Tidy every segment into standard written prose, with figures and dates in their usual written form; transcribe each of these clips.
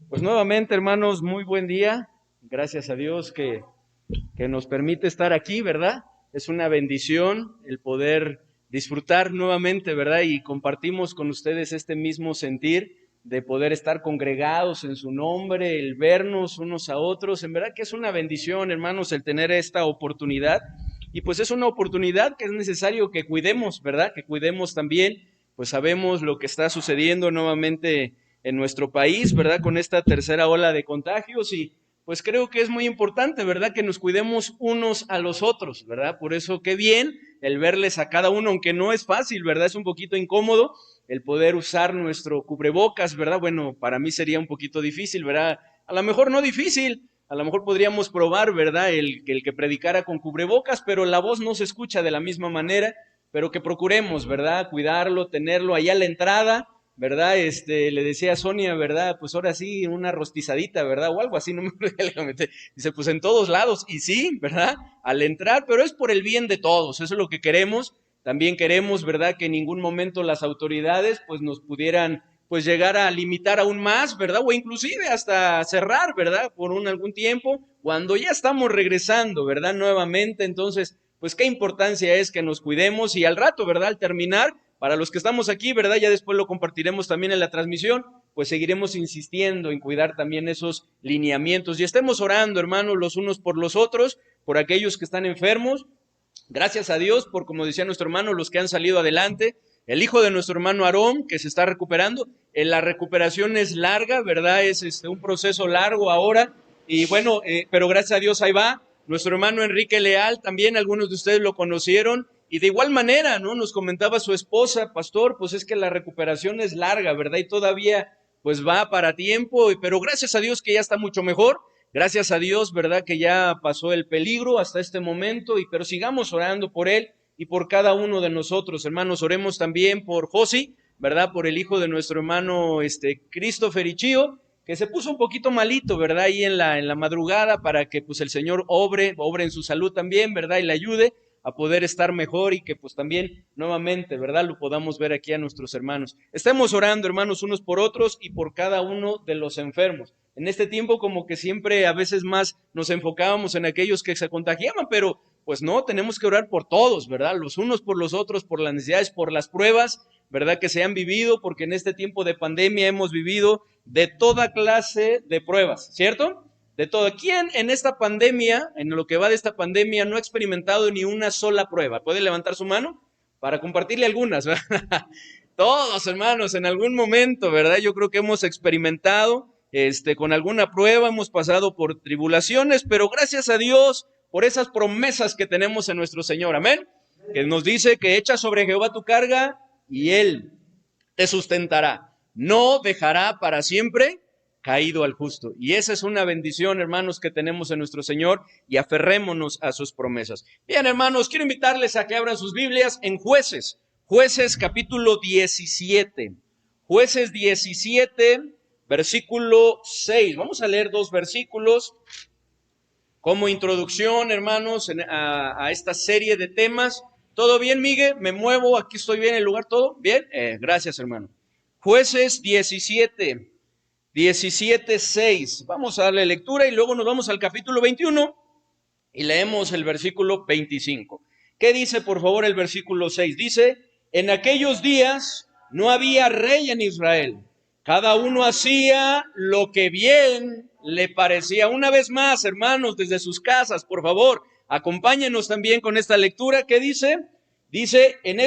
Pues nuevamente, hermanos, muy buen día. Gracias a Dios que nos permite estar aquí, ¿verdad? Es una bendición el poder disfrutar nuevamente, ¿verdad? Y compartimos con ustedes este mismo sentir de poder estar congregados en su nombre, el vernos unos a otros. En verdad que es una bendición, hermanos, el tener esta oportunidad. Y pues es una oportunidad que es necesario que cuidemos, ¿verdad? Que cuidemos también, pues sabemos lo que está sucediendo nuevamente en nuestro país, ¿verdad? Con esta tercera ola de contagios y pues creo que es muy importante, ¿verdad? Que nos cuidemos unos a los otros, ¿verdad? Por eso qué bien el verles a cada uno, aunque no es fácil, ¿verdad? Es un poquito incómodo el poder usar nuestro cubrebocas, ¿verdad? Bueno, para mí sería un poquito difícil, ¿verdad? A lo mejor no difícil, a lo mejor podríamos probar, ¿verdad? El que predicara con cubrebocas, pero la voz no se escucha de la misma manera, pero que procuremos, ¿verdad? Cuidarlo, tenerlo allá a la entrada, ¿verdad? Le decía a Sonia, ¿verdad? Pues ahora sí, una rostizadita, ¿verdad? O algo así, no me acuerdo. Dice, pues en todos lados, y sí, ¿verdad? Al entrar, pero es por el bien de todos, eso es lo que queremos. También queremos, ¿verdad? Que en ningún momento las autoridades, pues nos pudieran, pues llegar a limitar aún más, ¿verdad? O inclusive hasta cerrar, ¿verdad? Por algún tiempo, cuando ya estamos regresando, ¿verdad? Nuevamente, entonces, pues qué importancia es que nos cuidemos y al rato, ¿verdad? Al terminar, para los que estamos aquí, ¿verdad? Ya después lo compartiremos también en la transmisión, pues seguiremos insistiendo en cuidar también esos lineamientos y estemos orando, hermanos, los unos por los otros, por aquellos que están enfermos. Gracias a Dios por, como decía nuestro hermano, los que han salido adelante. El hijo de nuestro hermano Aarón, que se está recuperando. La recuperación es larga, ¿verdad? Es un proceso largo ahora. Y bueno, pero gracias a Dios ahí va. Nuestro hermano Enrique Leal, también algunos de ustedes lo conocieron. Y de igual manera, ¿no? Nos comentaba su esposa, pastor, pues es que la recuperación es larga, ¿verdad? Y todavía, pues va para tiempo, pero gracias a Dios que ya está mucho mejor. Gracias a Dios, ¿verdad? Que ya pasó el peligro hasta este momento, pero sigamos orando por él y por cada uno de nosotros, hermanos. Oremos también por Josi, ¿verdad? Por el hijo de nuestro hermano, Christopher Ichío, que se puso un poquito malito, ¿verdad? Ahí en la madrugada para que, pues, el Señor obre en su salud también, ¿verdad? Y le ayude a poder estar mejor y que pues también nuevamente, ¿verdad? Lo podamos ver aquí a nuestros hermanos. Estemos orando, hermanos, unos por otros y por cada uno de los enfermos. En este tiempo como que siempre a veces más nos enfocábamos en aquellos que se contagiaban, pero pues no, tenemos que orar por todos, ¿verdad? Los unos por los otros, por las necesidades, por las pruebas, ¿verdad? Que se han vivido, porque en este tiempo de pandemia hemos vivido de toda clase de pruebas, ¿cierto? De todo. ¿Quién en esta pandemia, en lo que va de esta pandemia, no ha experimentado ni una sola prueba? ¿Puede levantar su mano? Para compartirle algunas, ¿verdad? Todos, hermanos, en algún momento, ¿verdad? Yo creo que hemos experimentado, con alguna prueba, hemos pasado por tribulaciones, pero gracias a Dios por esas promesas que tenemos en nuestro Señor, amén. Que nos dice que echa sobre Jehová tu carga y Él te sustentará. No dejará para siempre caído al justo. Y esa es una bendición, hermanos, que tenemos en nuestro Señor y aferrémonos a sus promesas. Bien, hermanos, quiero invitarles a que abran sus Biblias en Jueces. Jueces capítulo 17. Jueces 17, versículo 6. Vamos a leer dos versículos como introducción, hermanos, a esta serie de temas. ¿Todo bien, Miguel? ¿Me muevo? ¿Aquí estoy bien en el lugar? ¿Todo bien? Gracias, hermano. Jueces 17, 6. Vamos a darle lectura y luego nos vamos al capítulo 21 y leemos el versículo 25. ¿Qué dice, por favor, el versículo 6? Dice, en aquellos días no había rey en Israel. Cada uno hacía lo que bien le parecía. Una vez más, hermanos, desde sus casas, por favor, acompáñenos también con esta lectura. ¿Qué dice? Dice, en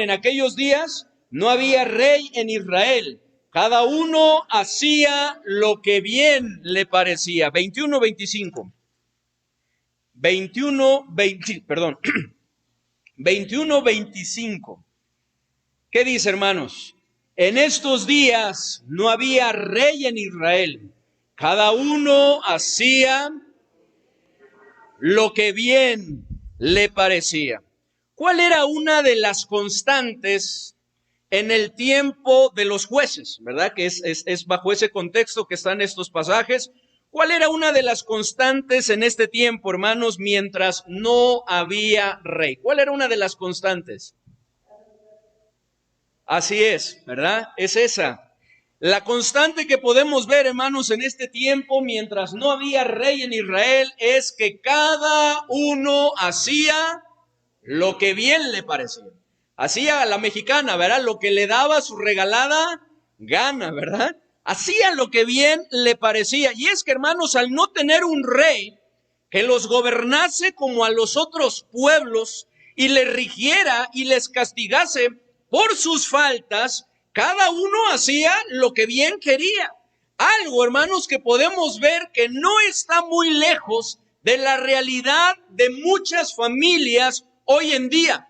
aquellos días no había rey en Israel. Cada uno hacía lo que bien le parecía. 21, 25. 21, 25. ¿Qué dice, hermanos? En estos días no había rey en Israel. Cada uno hacía lo que bien le parecía. ¿Cuál era una de las constantes en el tiempo de los jueces? ¿Verdad? Que es bajo ese contexto que están estos pasajes. ¿Cuál era una de las constantes en este tiempo, hermanos, mientras no había rey? ¿Cuál era una de las constantes? Así es, ¿verdad? Es esa. La constante que podemos ver, hermanos, en este tiempo, mientras no había rey en Israel, es que cada uno hacía lo que bien le parecía. Hacía a la mexicana, ¿verdad? Lo que le daba su regalada gana, ¿verdad? Hacía lo que bien le parecía. Y es que, hermanos, al no tener un rey que los gobernase como a los otros pueblos y les rigiera y les castigase por sus faltas, cada uno hacía lo que bien quería. Algo, hermanos, que podemos ver que no está muy lejos de la realidad de muchas familias hoy en día.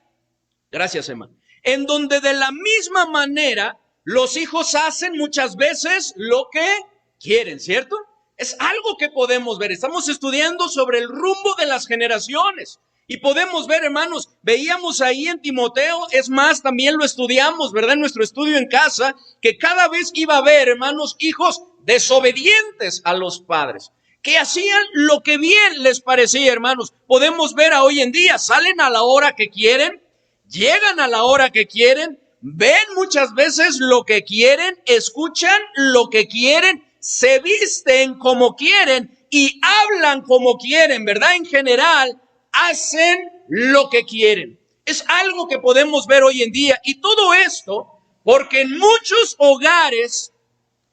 Gracias, Emma. En donde de la misma manera los hijos hacen muchas veces lo que quieren, ¿cierto? Es algo que podemos ver. Estamos estudiando sobre el rumbo de las generaciones. Y podemos ver, hermanos, veíamos ahí en Timoteo, es más, también lo estudiamos, ¿verdad? En nuestro estudio en casa, que cada vez iba a haber, hermanos, hijos desobedientes a los padres, que hacían lo que bien les parecía, hermanos. Podemos ver a hoy en día, salen a la hora que quieren, llegan a la hora que quieren, ven muchas veces lo que quieren, escuchan lo que quieren, se visten como quieren y hablan como quieren, ¿verdad? En general, hacen lo que quieren. Es algo que podemos ver hoy en día. Y todo esto porque en muchos hogares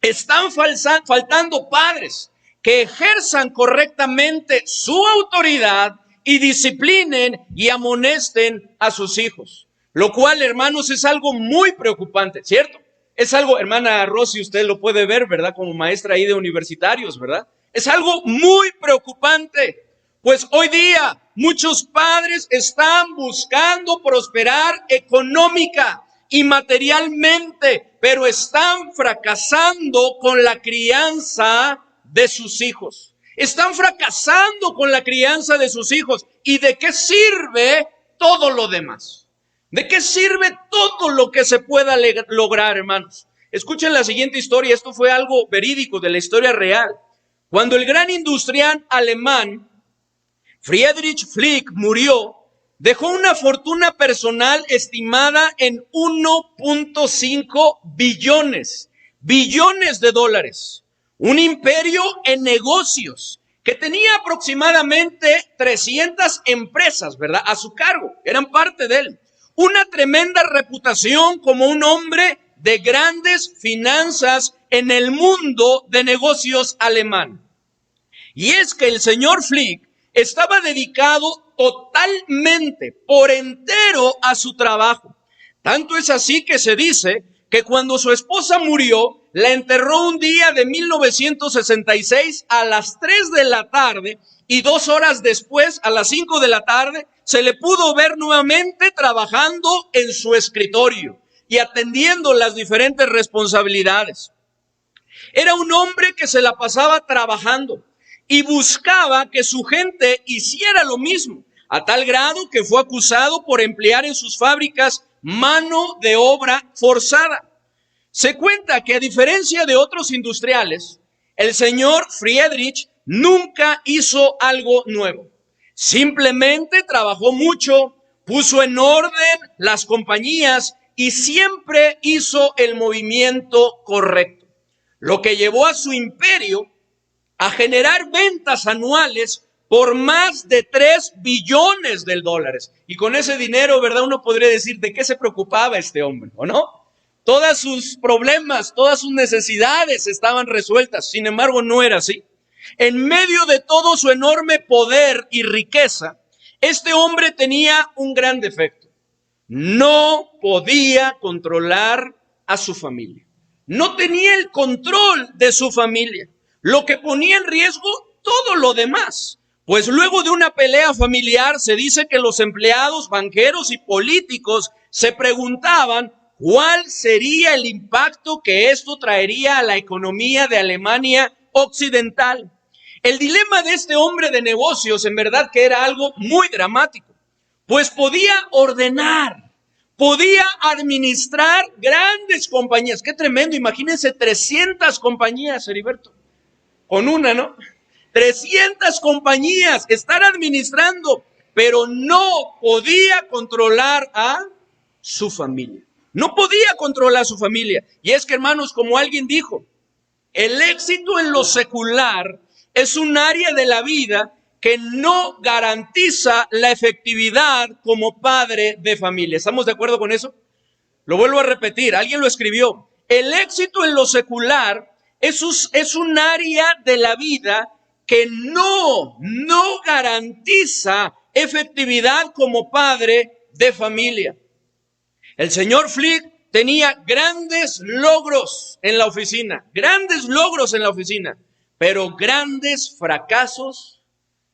están faltando padres que ejerzan correctamente su autoridad y disciplinen y amonesten a sus hijos. Lo cual, hermanos, es algo muy preocupante, ¿cierto? Es algo, hermana Rosy, usted lo puede ver, ¿verdad? Como maestra ahí de universitarios, ¿verdad? Es algo muy preocupante. Pues hoy día muchos padres están buscando prosperar económica y materialmente, pero están fracasando con la crianza de sus hijos. Están fracasando con la crianza de sus hijos. ¿Y de qué sirve todo lo demás? ¿De qué sirve todo lo que se pueda lograr, hermanos? Escuchen la siguiente historia. Esto fue algo verídico de la historia real. Cuando el gran industrial alemán Friedrich Flick murió, dejó una fortuna personal estimada en 1.5 billones de dólares. Un imperio en negocios que tenía aproximadamente 300 empresas, ¿verdad?, a su cargo, eran parte de él. Una tremenda reputación como un hombre de grandes finanzas en el mundo de negocios alemán. Y es que el señor Flick estaba dedicado totalmente, por entero, a su trabajo. Tanto es así que se dice que cuando su esposa murió, la enterró un día de 1966 a las 3 de la tarde y 2 horas después, a las 5 de la tarde, se le pudo ver nuevamente trabajando en su escritorio y atendiendo las diferentes responsabilidades. Era un hombre que se la pasaba trabajando y buscaba que su gente hiciera lo mismo, a tal grado que fue acusado por emplear en sus fábricas mano de obra forzada. Se cuenta que, a diferencia de otros industriales, el señor Friedrich nunca hizo algo nuevo. Simplemente trabajó mucho, puso en orden las compañías y siempre hizo el movimiento correcto, lo que llevó a su imperio a generar ventas anuales por más de 3 billones de dólares. Y con ese dinero, ¿verdad?, uno podría decir de qué se preocupaba este hombre, ¿o no? Todos sus problemas, todas sus necesidades estaban resueltas. Sin embargo, no era así. En medio de todo su enorme poder y riqueza, este hombre tenía un gran defecto. No podía controlar a su familia. No tenía el control de su familia, lo que ponía en riesgo todo lo demás. Pues luego de una pelea familiar se dice que los empleados, banqueros y políticos se preguntaban cuál sería el impacto que esto traería a la economía de Alemania occidental. El dilema de este hombre de negocios en verdad que era algo muy dramático, pues podía ordenar, podía administrar grandes compañías. Qué tremendo, imagínense 300 compañías, Heriberto, con una, ¿no? 300 compañías, estar administrando, pero no podía controlar a su familia. No podía controlar a su familia. Y es que, hermanos, como alguien dijo, el éxito en lo secular es un área de la vida que no garantiza la efectividad como padre de familia. ¿Estamos de acuerdo con eso? Lo vuelvo a repetir, alguien lo escribió. El éxito en lo secular es un área de la vida que no garantiza efectividad como padre de familia. El señor Flick tenía grandes logros en la oficina, pero grandes fracasos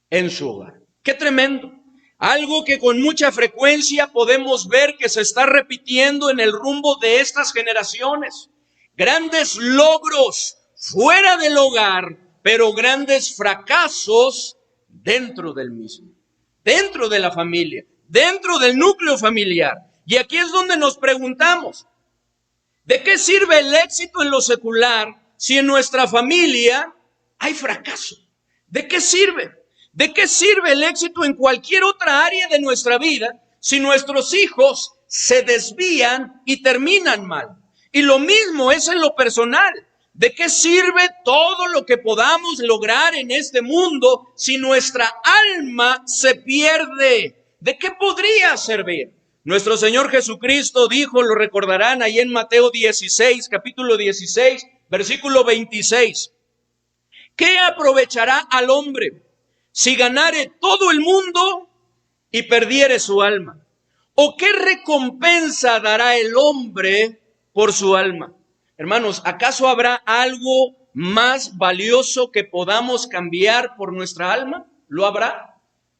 en su hogar. ¡Qué tremendo! Algo que con mucha frecuencia podemos ver que se está repitiendo en el rumbo de estas generaciones. Grandes logros fuera del hogar, pero grandes fracasos dentro del mismo, dentro de la familia, dentro del núcleo familiar. Y aquí es donde nos preguntamos, ¿de qué sirve el éxito en lo secular si en nuestra familia hay fracaso? ¿De qué sirve? ¿De qué sirve el éxito en cualquier otra área de nuestra vida si nuestros hijos se desvían y terminan mal? Y lo mismo es en lo personal. ¿De qué sirve todo lo que podamos lograr en este mundo si nuestra alma se pierde? ¿De qué podría servir? Nuestro Señor Jesucristo dijo, lo recordarán ahí en Mateo 16, capítulo 16, versículo 26. ¿Qué aprovechará al hombre si ganare todo el mundo y perdiere su alma? ¿O qué recompensa dará el hombre por su alma? Hermanos, ¿acaso habrá algo más valioso que podamos cambiar por nuestra alma? ¿Lo habrá?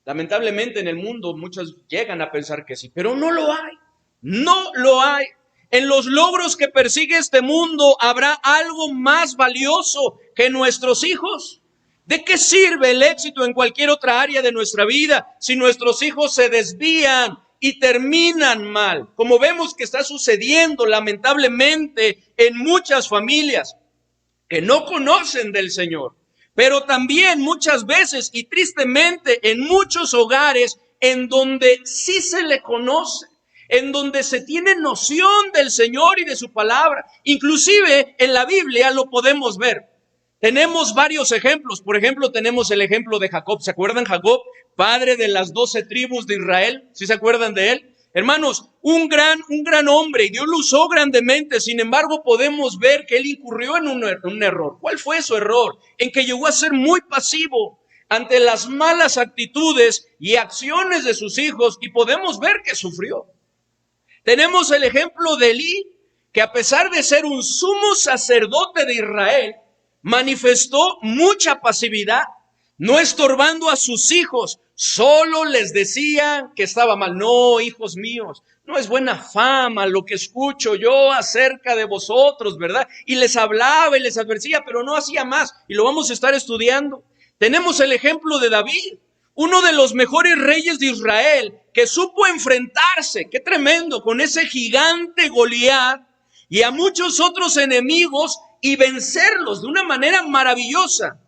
Lamentablemente en el mundo muchos llegan a pensar que sí, pero no lo hay. No lo hay. En los logros que persigue este mundo, ¿habrá algo más valioso que nuestros hijos? ¿De qué sirve el éxito en cualquier otra área de nuestra vida si nuestros hijos se desvían y terminan mal? Como vemos que está sucediendo lamentablemente en muchas familias que no conocen del Señor, pero también muchas veces y tristemente en muchos hogares en donde sí se le conoce, en donde se tiene noción del Señor y de su palabra. Inclusive en la Biblia lo podemos ver. Tenemos varios ejemplos. Por ejemplo, tenemos el ejemplo de Jacob. ¿Se acuerdan Jacob? Padre de las 12 tribus de Israel. ¿Sí se acuerdan de él? Hermanos, un gran hombre, y Dios lo usó grandemente. Sin embargo, podemos ver que él incurrió en un error. ¿Cuál fue su error? En que llegó a ser muy pasivo ante las malas actitudes y acciones de sus hijos, y podemos ver que sufrió. Tenemos el ejemplo de Elí, que a pesar de ser un sumo sacerdote de Israel, manifestó mucha pasividad, no estorbando a sus hijos, solo les decía que estaba mal. No, hijos míos, no es buena fama lo que escucho yo acerca de vosotros, ¿verdad? Y les hablaba y les advertía, pero no hacía más, y lo vamos a estar estudiando. Tenemos el ejemplo de David, uno de los mejores reyes de Israel, que supo enfrentarse, qué tremendo, con ese gigante Goliat y a muchos otros enemigos y vencerlos de una manera maravillosa,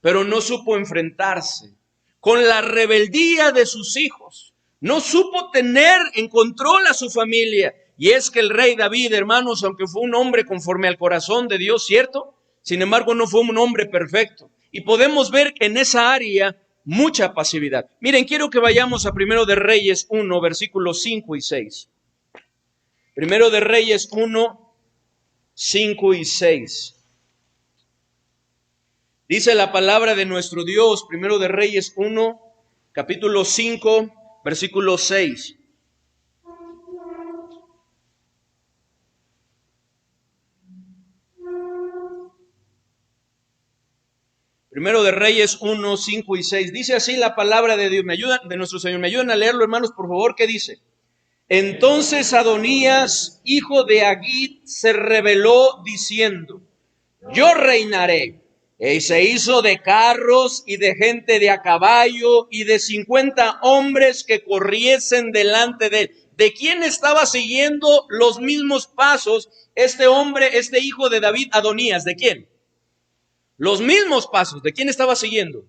pero no supo enfrentarse con la rebeldía de sus hijos, no supo tener en control a su familia. Y es que el rey David, hermanos, aunque fue un hombre conforme al corazón de Dios, ¿cierto? Sin embargo, no fue un hombre perfecto. Y podemos ver en esa área mucha pasividad. Miren, quiero que vayamos a Primero de Reyes 1, versículos 5 y 6. Primero de Reyes 1, 5 y 6. Dice la palabra de nuestro Dios, Primero de Reyes 1, capítulo 5, versículo 6. Primero de Reyes 1, 5 y 6. Dice así la palabra de Dios. De nuestro Señor. ¿Me ayudan a leerlo, hermanos, por favor? ¿Qué dice? Entonces Adonías, hijo de Agit, se rebeló diciendo: yo reinaré. Y se hizo de carros y de gente de a caballo y de 50 hombres que corriesen delante de él. ¿De quién estaba siguiendo los mismos pasos este hombre, este hijo de David, Adonías? ¿De quién? Los mismos pasos. ¿De quién estaba siguiendo?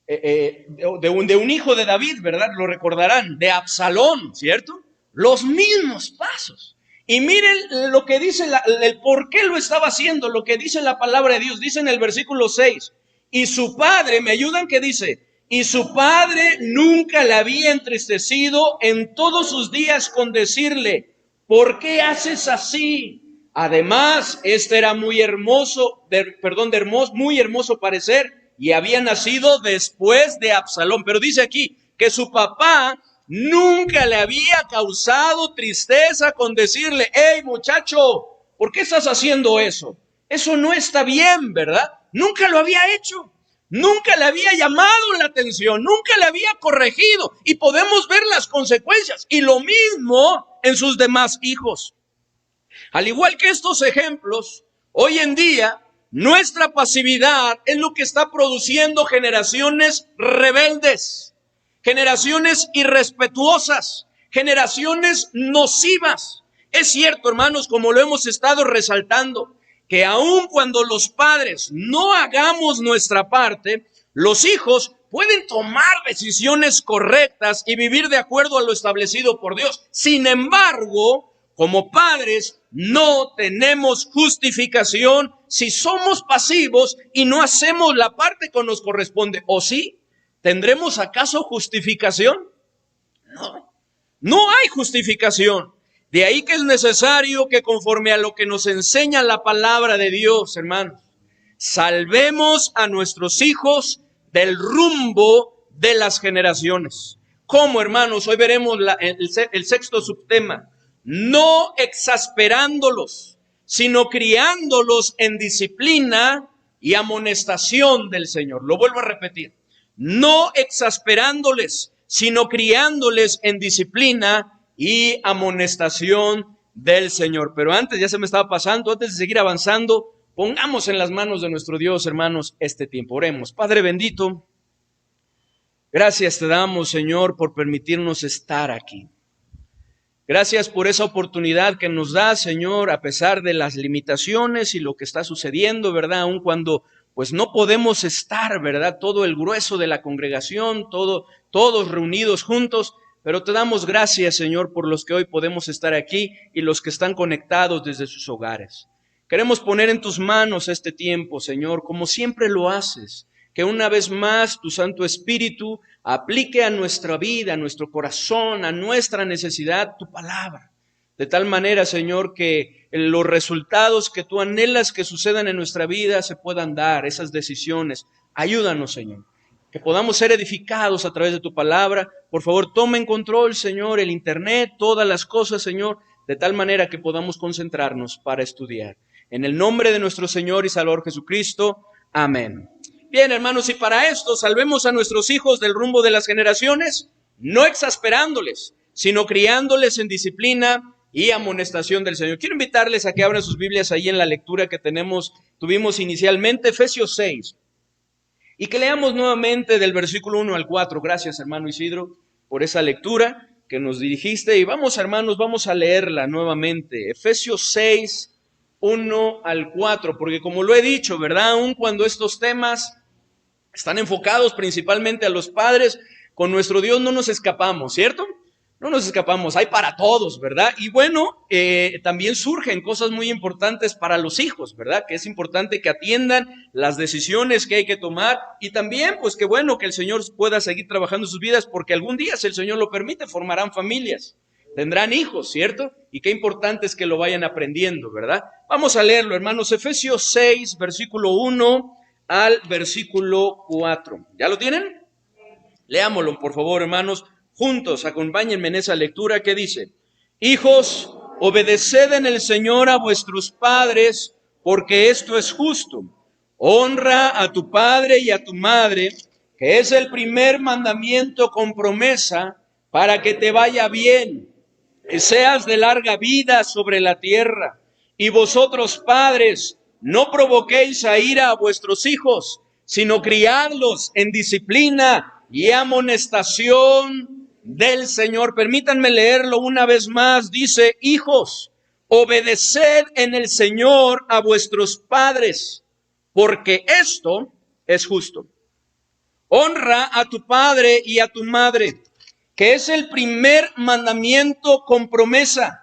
De un hijo de David, ¿verdad? Lo recordarán, de Absalón, ¿cierto? los mismos pasos. Y miren lo que dice, el por qué lo estaba haciendo, lo que dice la palabra de Dios. Dice en el versículo 6, y su padre, ¿me ayudan? ¿Qué dice? Y su padre nunca le había entristecido en todos sus días con decirle, ¿por qué haces así? Además, este era muy hermoso, muy hermoso parecer, y había nacido después de Absalón. Pero dice aquí que su papá nunca le había causado tristeza con decirle, hey muchacho, ¿por qué estás haciendo eso? Eso no está bien, ¿verdad? Nunca lo había hecho. Nunca le había llamado la atención, nunca le había corregido, y podemos ver las consecuencias. Y lo mismo en sus demás hijos. Al igual que estos ejemplos, hoy en día nuestra pasividad es lo que está produciendo generaciones rebeldes, generaciones irrespetuosas, generaciones nocivas. Es cierto, hermanos, como lo hemos estado resaltando, que aun cuando los padres no hagamos nuestra parte, los hijos pueden tomar decisiones correctas y vivir de acuerdo a lo establecido por Dios. Sin embargo, como padres no tenemos justificación si somos pasivos y no hacemos la parte que nos corresponde. ¿O sí? ¿Tendremos acaso justificación? No, no hay justificación. De ahí que es necesario que conforme a lo que nos enseña la palabra de Dios, hermanos, salvemos a nuestros hijos del rumbo de las generaciones. ¿Cómo, hermanos? Hoy veremos el sexto subtema. No exasperándolos, sino criándolos en disciplina y amonestación del Señor. Lo vuelvo a repetir. No exasperándoles, sino criándoles en disciplina y amonestación del Señor. Pero antes, ya se me estaba pasando, antes de seguir avanzando, pongamos en las manos de nuestro Dios, hermanos, este tiempo. Oremos. Padre bendito, gracias te damos, Señor, por permitirnos estar aquí. Gracias por esa oportunidad que nos da, Señor, a pesar de las limitaciones y lo que está sucediendo, ¿verdad? Aun cuando pues no podemos estar, ¿verdad? Todo el grueso de la congregación, todos reunidos juntos, pero te damos gracias, Señor, por los que hoy podemos estar aquí y los que están conectados desde sus hogares. Queremos poner en tus manos este tiempo, Señor, como siempre lo haces, que una vez más tu Santo Espíritu aplique a nuestra vida, a nuestro corazón, a nuestra necesidad, tu palabra. De tal manera, Señor, que los resultados que tú anhelas que sucedan en nuestra vida se puedan dar, esas decisiones. Ayúdanos, Señor, que podamos ser edificados a través de tu palabra. Por favor, toma en control, Señor, el internet, todas las cosas, Señor, de tal manera que podamos concentrarnos para estudiar. En el nombre de nuestro Señor y Salvador Jesucristo. Amén. Bien, hermanos, y para esto salvemos a nuestros hijos del rumbo de las generaciones, no exasperándoles, sino criándoles en disciplina y amonestación del Señor. Quiero invitarles a que abran sus Biblias ahí en la lectura que tuvimos inicialmente, Efesios 6, y que leamos nuevamente del versículo 1 al 4. Gracias, hermano Isidro, por esa lectura que nos dirigiste. Y vamos, hermanos, vamos a leerla nuevamente. Efesios 6, 1 al 4, porque como lo he dicho, ¿verdad? Aun cuando estos temas están enfocados principalmente a los padres, con nuestro Dios no nos escapamos, ¿cierto? No nos escapamos, hay para todos, ¿verdad? Y bueno, también surgen cosas muy importantes para los hijos, ¿verdad? Que es importante que atiendan las decisiones que hay que tomar y también, pues que bueno, que el Señor pueda seguir trabajando sus vidas porque algún día, si el Señor lo permite, formarán familias, tendrán hijos, ¿cierto? Y qué importante es que lo vayan aprendiendo, ¿verdad? Vamos a leerlo, hermanos, Efesios 6, versículo 1 al versículo 4. ¿Ya lo tienen? Leámoslo, por favor, hermanos. Juntos, acompáñenme en esa lectura que dice: Hijos, obedeced en el Señor a vuestros padres, porque esto es justo. Honra a tu padre y a tu madre, que es el primer mandamiento con promesa, para que te vaya bien, que seas de larga vida sobre la tierra. Y vosotros, padres, no provoquéis a ira a vuestros hijos, sino criadlos en disciplina y amonestación del Señor. Permítanme leerlo una vez más. Dice: hijos, obedeced en el Señor a vuestros padres, porque esto es justo. Honra a tu padre y a tu madre, que es el primer mandamiento con promesa,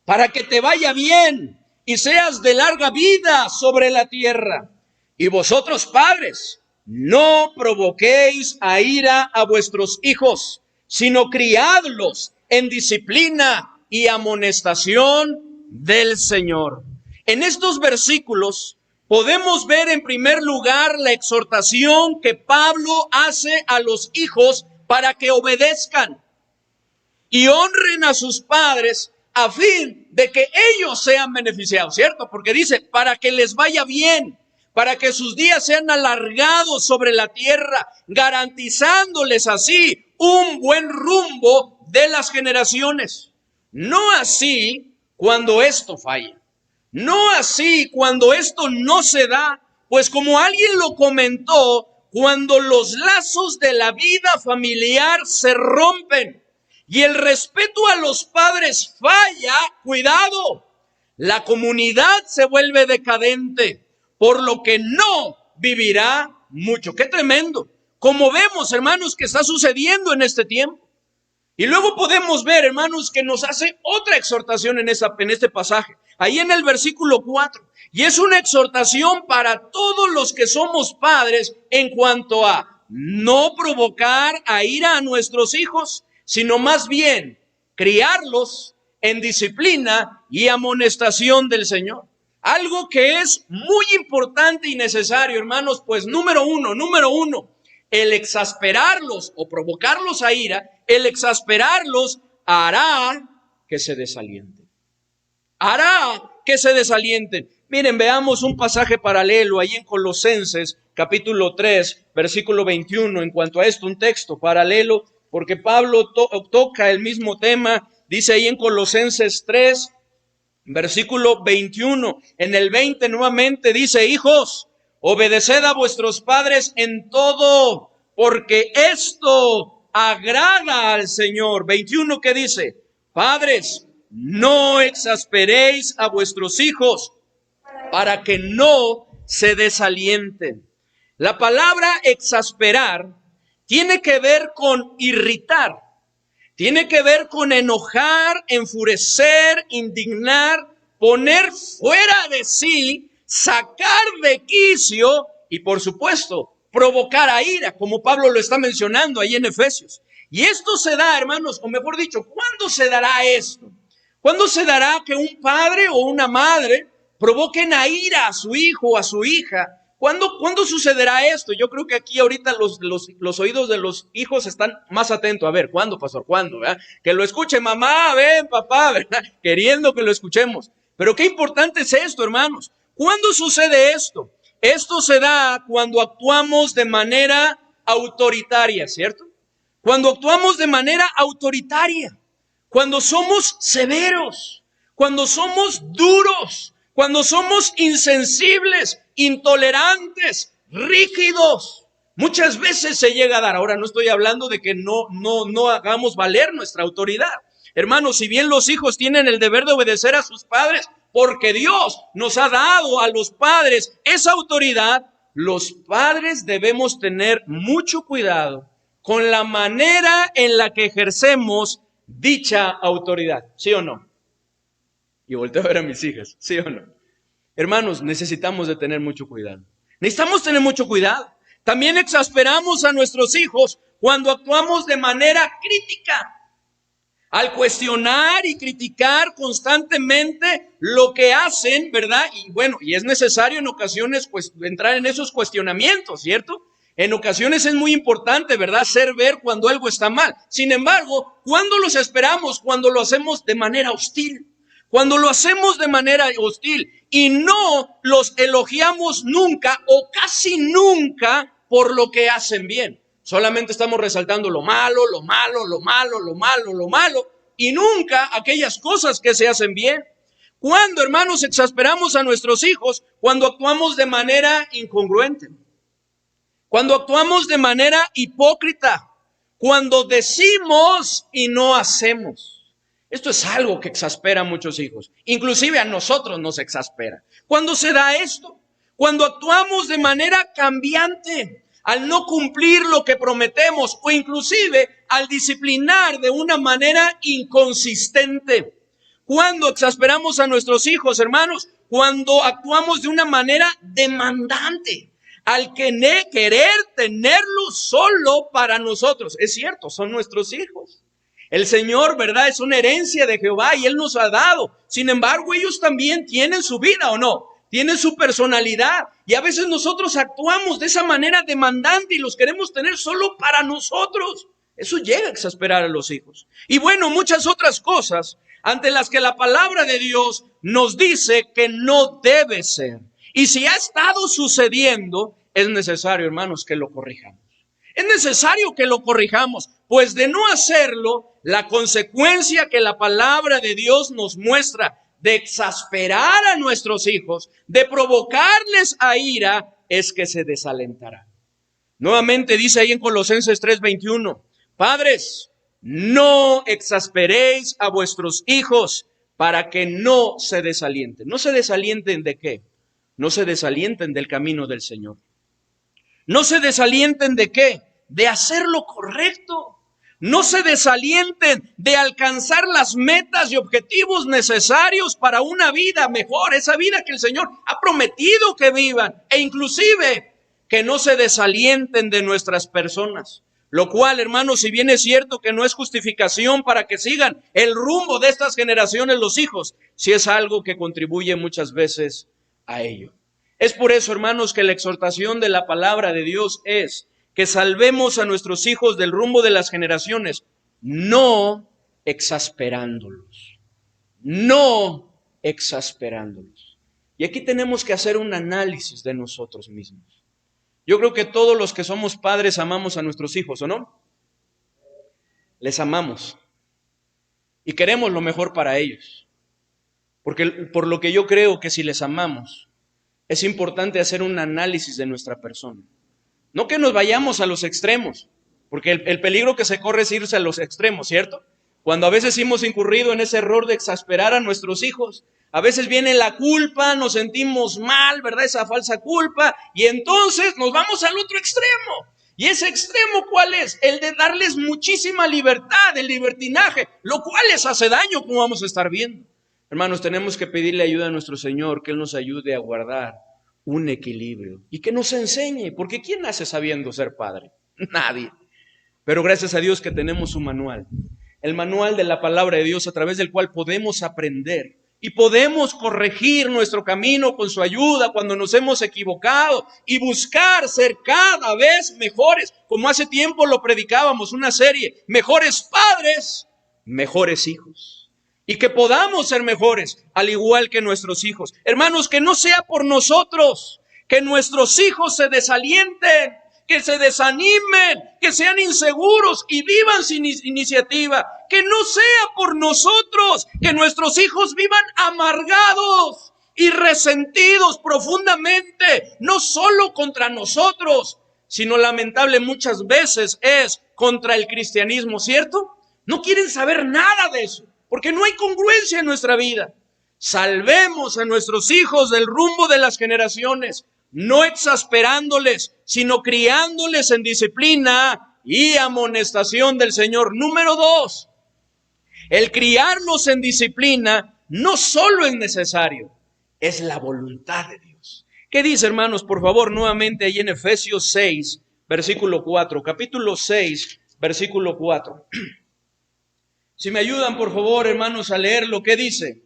para que te vaya bien y seas de larga vida sobre la tierra. Y vosotros, padres, no provoquéis a ira a vuestros hijos, sino criadlos en disciplina y amonestación del Señor. En estos versículos podemos ver en primer lugar la exhortación que Pablo hace a los hijos para que obedezcan y honren a sus padres a fin de que ellos sean beneficiados, ¿cierto? Porque dice, para que les vaya bien, para que sus días sean alargados sobre la tierra, garantizándoles así un buen rumbo de las generaciones. No así cuando esto falla. No así cuando esto no se da, pues como alguien lo comentó, cuando los lazos de la vida familiar se rompen y el respeto a los padres falla, cuidado, la comunidad se vuelve decadente, por lo que no vivirá mucho. ¡Qué tremendo! Como vemos, hermanos, que está sucediendo en este tiempo. Y luego podemos ver, hermanos, que nos hace otra exhortación en este pasaje, ahí en el versículo 4. Y es una exhortación para todos los que somos padres en cuanto a no provocar a ira a nuestros hijos, sino más bien criarlos en disciplina y amonestación del Señor. Algo que es muy importante y necesario, hermanos, pues número uno, el exasperarlos o provocarlos a ira, el exasperarlos hará que se desalienten. Hará que se desalienten. Miren, veamos un pasaje paralelo ahí en Colosenses, capítulo 3, versículo 21. En cuanto a esto, un texto paralelo, porque Pablo toca el mismo tema. Dice ahí en Colosenses 3, versículo 21. En el 20 nuevamente dice, hijos, obedeced a vuestros padres en todo, porque esto agrada al Señor. 21, ¿qué dice? Padres, no exasperéis a vuestros hijos para que no se desalienten. La palabra exasperar tiene que ver con irritar, tiene que ver con enojar, enfurecer, indignar, poner fuera de sí, sacar de quicio y, por supuesto, provocar a ira, como Pablo lo está mencionando ahí en Efesios. Y esto se da, hermanos, o mejor dicho, ¿cuándo se dará esto? ¿Cuándo se dará que un padre o una madre provoquen a ira a su hijo o a su hija? ¿Cuándo sucederá esto? Yo creo que aquí ahorita los oídos de los hijos están más atentos. A ver, ¿cuándo, pastor? ¿Cuándo? ¿Verdad? Que lo escuche mamá, ven, papá, ¿verdad? Queriendo que lo escuchemos. Pero qué importante es esto, hermanos. ¿Cuándo sucede esto? Esto se da cuando actuamos de manera autoritaria, ¿cierto? Cuando actuamos de manera autoritaria, cuando somos severos, cuando somos duros, cuando somos insensibles, intolerantes, rígidos. Muchas veces se llega a dar. Ahora no estoy hablando de que no hagamos valer nuestra autoridad. Hermanos, si bien los hijos tienen el deber de obedecer a sus padres, porque Dios nos ha dado a los padres esa autoridad, los padres debemos tener mucho cuidado con la manera en la que ejercemos dicha autoridad. ¿Sí o no? Y volteo a ver a mis hijas. ¿Sí o no? Hermanos, necesitamos de tener mucho cuidado. Necesitamos tener mucho cuidado. También exasperamos a nuestros hijos cuando actuamos de manera crítica. Al cuestionar y criticar constantemente lo que hacen, ¿verdad? Y bueno, y es necesario en ocasiones pues entrar en esos cuestionamientos, ¿cierto? En ocasiones es muy importante, ¿verdad? Hacer ver cuando algo está mal. Sin embargo, ¿cuándo los esperamos? Cuando lo hacemos de manera hostil. Cuando lo hacemos de manera hostil y no los elogiamos nunca o casi nunca por lo que hacen bien. Solamente estamos resaltando lo malo, lo malo, lo malo, lo malo, lo malo y nunca aquellas cosas que se hacen bien. ¿Cuándo, hermanos, exasperamos a nuestros hijos? Cuando actuamos de manera incongruente. Cuando actuamos de manera hipócrita. Cuando decimos y no hacemos. Esto es algo que exaspera a muchos hijos. Inclusive a nosotros nos exaspera. ¿Cuándo se da esto? Cuando actuamos de manera cambiante. al no cumplir lo que prometemos o inclusive al disciplinar de una manera inconsistente. Cuando exasperamos a nuestros hijos, hermanos, cuando actuamos de una manera demandante, al querer tenerlos solo para nosotros. Es cierto, son nuestros hijos. El Señor, ¿verdad? Es una herencia de Jehová y Él nos ha dado. Sin embargo, ellos también tienen su vida, ¿o no? Tienen su personalidad. Y a veces nosotros actuamos de esa manera demandante y los queremos tener solo para nosotros. Eso llega a exasperar a los hijos. Y bueno, muchas otras cosas ante las que la palabra de Dios nos dice que no debe ser. Y si ha estado sucediendo, es necesario, hermanos, que lo corrijamos. Es necesario que lo corrijamos, pues de no hacerlo, la consecuencia que la palabra de Dios nos muestra de exasperar a nuestros hijos, de provocarles a ira, es que se desalentarán. Nuevamente dice ahí en Colosenses 3:21, padres, no exasperéis a vuestros hijos para que no se desalienten. ¿No se desalienten de qué? No se desalienten del camino del Señor. No se desalienten de qué? De hacer lo correcto. No se desalienten de alcanzar las metas y objetivos necesarios para una vida mejor, esa vida que el Señor ha prometido que vivan. E inclusive que no se desalienten de nuestras personas. Lo cual, hermanos, si bien es cierto que no es justificación para que sigan el rumbo de estas generaciones los hijos, sí es algo que contribuye muchas veces a ello. Es por eso, hermanos, que la exhortación de la palabra de Dios es que salvemos a nuestros hijos del rumbo de las generaciones, no exasperándolos. No exasperándolos. Y aquí tenemos que hacer un análisis de nosotros mismos. Yo creo que todos los que somos padres amamos a nuestros hijos, ¿o no? Les amamos. Y queremos lo mejor para ellos. Porque por lo que yo creo que si les amamos, es importante hacer un análisis de nuestra persona. No que nos vayamos a los extremos, porque el peligro que se corre es irse a los extremos, ¿cierto? Cuando a veces hemos incurrido en ese error de exasperar a nuestros hijos, a veces viene la culpa, nos sentimos mal, ¿verdad? Esa falsa culpa, y entonces nos vamos al otro extremo. ¿Y ese extremo cuál es? El de darles muchísima libertad, el libertinaje, lo cual les hace daño, como vamos a estar viendo. Hermanos, tenemos que pedirle ayuda a nuestro Señor, que Él nos ayude a guardar un equilibrio y que nos enseñe, porque ¿quién nace sabiendo ser padre? Nadie. Pero gracias a Dios que tenemos un manual, el manual de la palabra de Dios a través del cual podemos aprender y podemos corregir nuestro camino con su ayuda cuando nos hemos equivocado y buscar ser cada vez mejores, como hace tiempo lo predicábamos, una serie, mejores padres, mejores hijos. Y que podamos ser mejores, al igual que nuestros hijos. Hermanos, que no sea por nosotros, que nuestros hijos se desalienten, que se desanimen, que sean inseguros y vivan sin iniciativa. Que no sea por nosotros, que nuestros hijos vivan amargados y resentidos profundamente, no solo contra nosotros, sino lamentable muchas veces es contra el cristianismo, ¿cierto? No quieren saber nada de eso. Porque no hay congruencia en nuestra vida. Salvemos a nuestros hijos del rumbo de las generaciones, no exasperándoles, sino criándoles en disciplina y amonestación del Señor. Número 2, el criarlos en disciplina no solo es necesario, es la voluntad de Dios. ¿Qué dice, hermanos? Por favor, nuevamente ahí en Efesios 6, versículo 4, capítulo 6, versículo 4. Si me ayudan, por favor, hermanos, a leer lo que dice.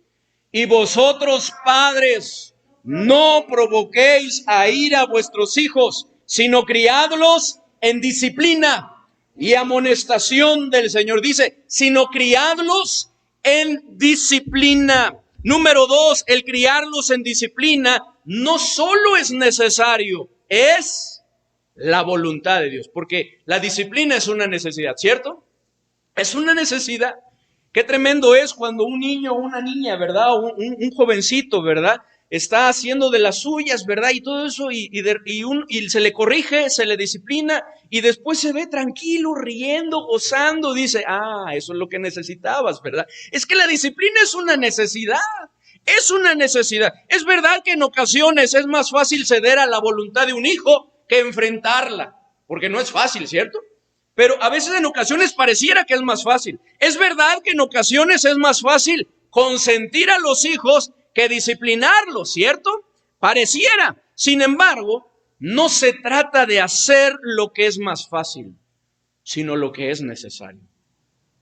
Y vosotros, padres, no provoquéis a ira a vuestros hijos, sino criadlos en disciplina y amonestación del Señor. Dice, sino criadlos en disciplina. Número 2, el criarlos en disciplina no solo es necesario, es la voluntad de Dios. Porque la disciplina es una necesidad, ¿cierto? Es una necesidad. Qué tremendo es cuando un niño o una niña, ¿verdad? O un jovencito, ¿verdad? Está haciendo de las suyas, ¿verdad? Y todo eso, y se le corrige, se le disciplina, y después se ve tranquilo, riendo, gozando, dice, eso es lo que necesitabas, ¿verdad? Es que la disciplina es una necesidad. Es una necesidad. Es verdad que en ocasiones es más fácil ceder a la voluntad de un hijo que enfrentarla. porque no es fácil, ¿cierto? Pero a veces en ocasiones pareciera que es más fácil. Es verdad que en ocasiones es más fácil consentir a los hijos que disciplinarlos, ¿cierto? Pareciera. Sin embargo, no se trata de hacer lo que es más fácil, sino lo que es necesario.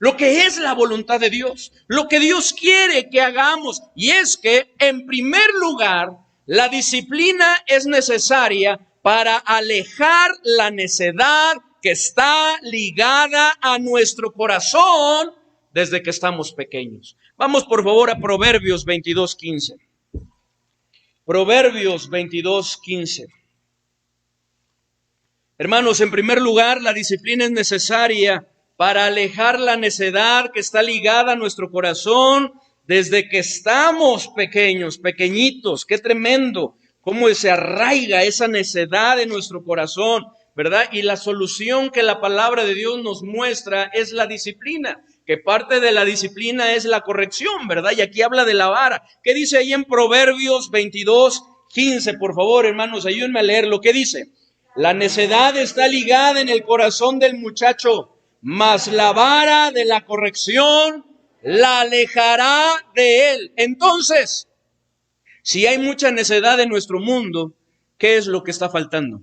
Lo que es la voluntad de Dios, lo que Dios quiere que hagamos. Y es que, en primer lugar, la disciplina es necesaria para alejar la necedad que está ligada a nuestro corazón desde que estamos pequeños. Vamos por favor a Proverbios 22:15. Proverbios 22:15. Hermanos, en primer lugar, la disciplina es necesaria para alejar la necedad que está ligada a nuestro corazón desde que estamos pequeños, pequeñitos. Qué tremendo cómo se arraiga esa necedad en nuestro corazón, ¿verdad? Y la solución que la palabra de Dios nos muestra es la disciplina, que parte de la disciplina es la corrección, ¿verdad? Y aquí habla de la vara. ¿Qué dice ahí en Proverbios 22:15? Por favor, hermanos, ayúdenme a leer lo que dice. La necedad está ligada en el corazón del muchacho, mas la vara de la corrección la alejará de él. Entonces, si hay mucha necedad en nuestro mundo, ¿qué es lo que está faltando?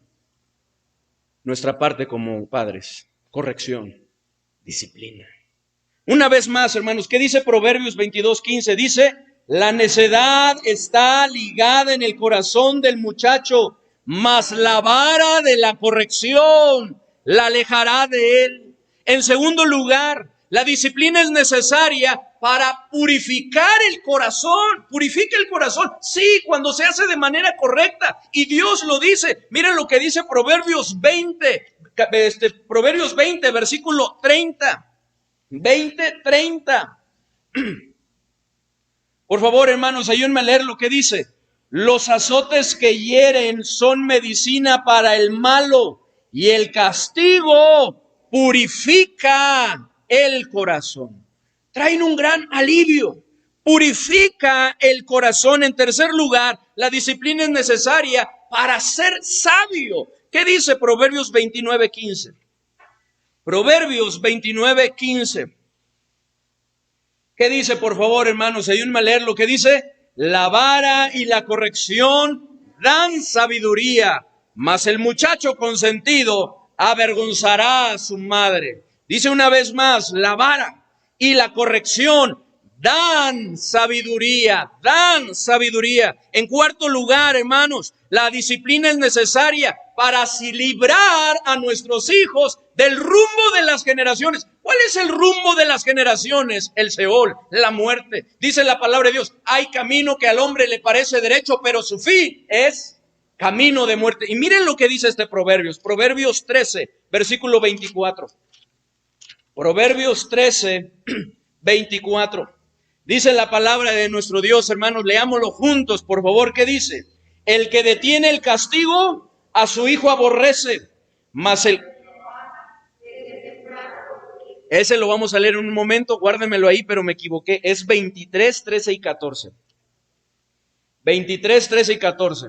Nuestra parte como padres, corrección, disciplina. Una vez más, hermanos, ¿qué dice Proverbios 22:15? Dice, la necedad está ligada en el corazón del muchacho, mas la vara de la corrección la alejará de él. En segundo lugar, la disciplina es necesaria para purificar el corazón. Purifica el corazón. Sí, cuando se hace de manera correcta. Y Dios lo dice. Miren lo que dice Proverbios 20, versículo 30. 20:30. Por favor, hermanos, ayúdenme a leer lo que dice. Los azotes que hieren son medicina para el malo, y el castigo purifica el corazón. Traen un gran alivio. Purifica el corazón. En tercer lugar, la disciplina es necesaria para ser sabio. ¿Qué dice Proverbios 29:15? Proverbios 29:15. ¿Qué dice, por favor, hermanos? Ayúdenme a leer lo que dice. La vara y la corrección dan sabiduría, mas el muchacho consentido avergonzará a su madre. Dice una vez más, la vara y la corrección dan sabiduría, dan sabiduría. En cuarto lugar, hermanos, la disciplina es necesaria para así librar a nuestros hijos del rumbo de las generaciones. ¿Cuál es el rumbo de las generaciones? El Seol, la muerte. Dice la palabra de Dios, hay camino que al hombre le parece derecho, pero su fin es camino de muerte. Y miren lo que dice este Proverbios 13, versículo 24. Proverbios 13, 24. Dice la palabra de nuestro Dios, hermanos, leámoslo juntos, por favor. ¿Qué dice? El que detiene el castigo a su hijo aborrece, mas ese lo vamos a leer en un momento, guárdemelo ahí, pero me equivoqué. Es 23, 13 y 14. 23, 13 y 14.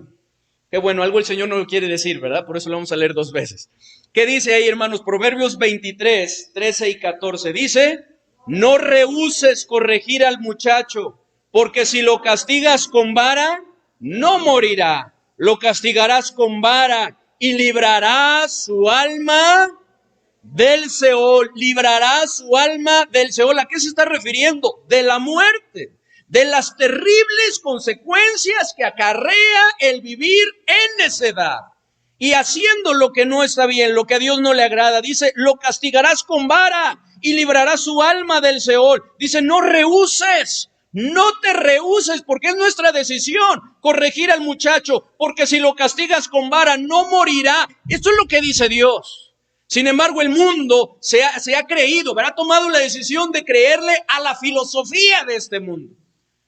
Qué bueno, algo el Señor no lo quiere decir, ¿verdad? Por eso lo vamos a leer dos veces. ¿Qué dice ahí, hermanos? Proverbios 23, 13 y 14. Dice, no rehúses corregir al muchacho, porque si lo castigas con vara, no morirá. Lo castigarás con vara y librarás su alma del Seol. Librará su alma del Seol. ¿A qué se está refiriendo? De la muerte, de las terribles consecuencias que acarrea el vivir en necedad y haciendo lo que no está bien, lo que a Dios no le agrada. Dice, lo castigarás con vara y librarás su alma del Seol. Dice, no rehuses. No te rehuses, porque es nuestra decisión corregir al muchacho, porque si lo castigas con vara no morirá. Esto es lo que dice Dios. Sin embargo, el mundo se ha creído, ¿verdad? Ha tomado la decisión de creerle a la filosofía de este mundo.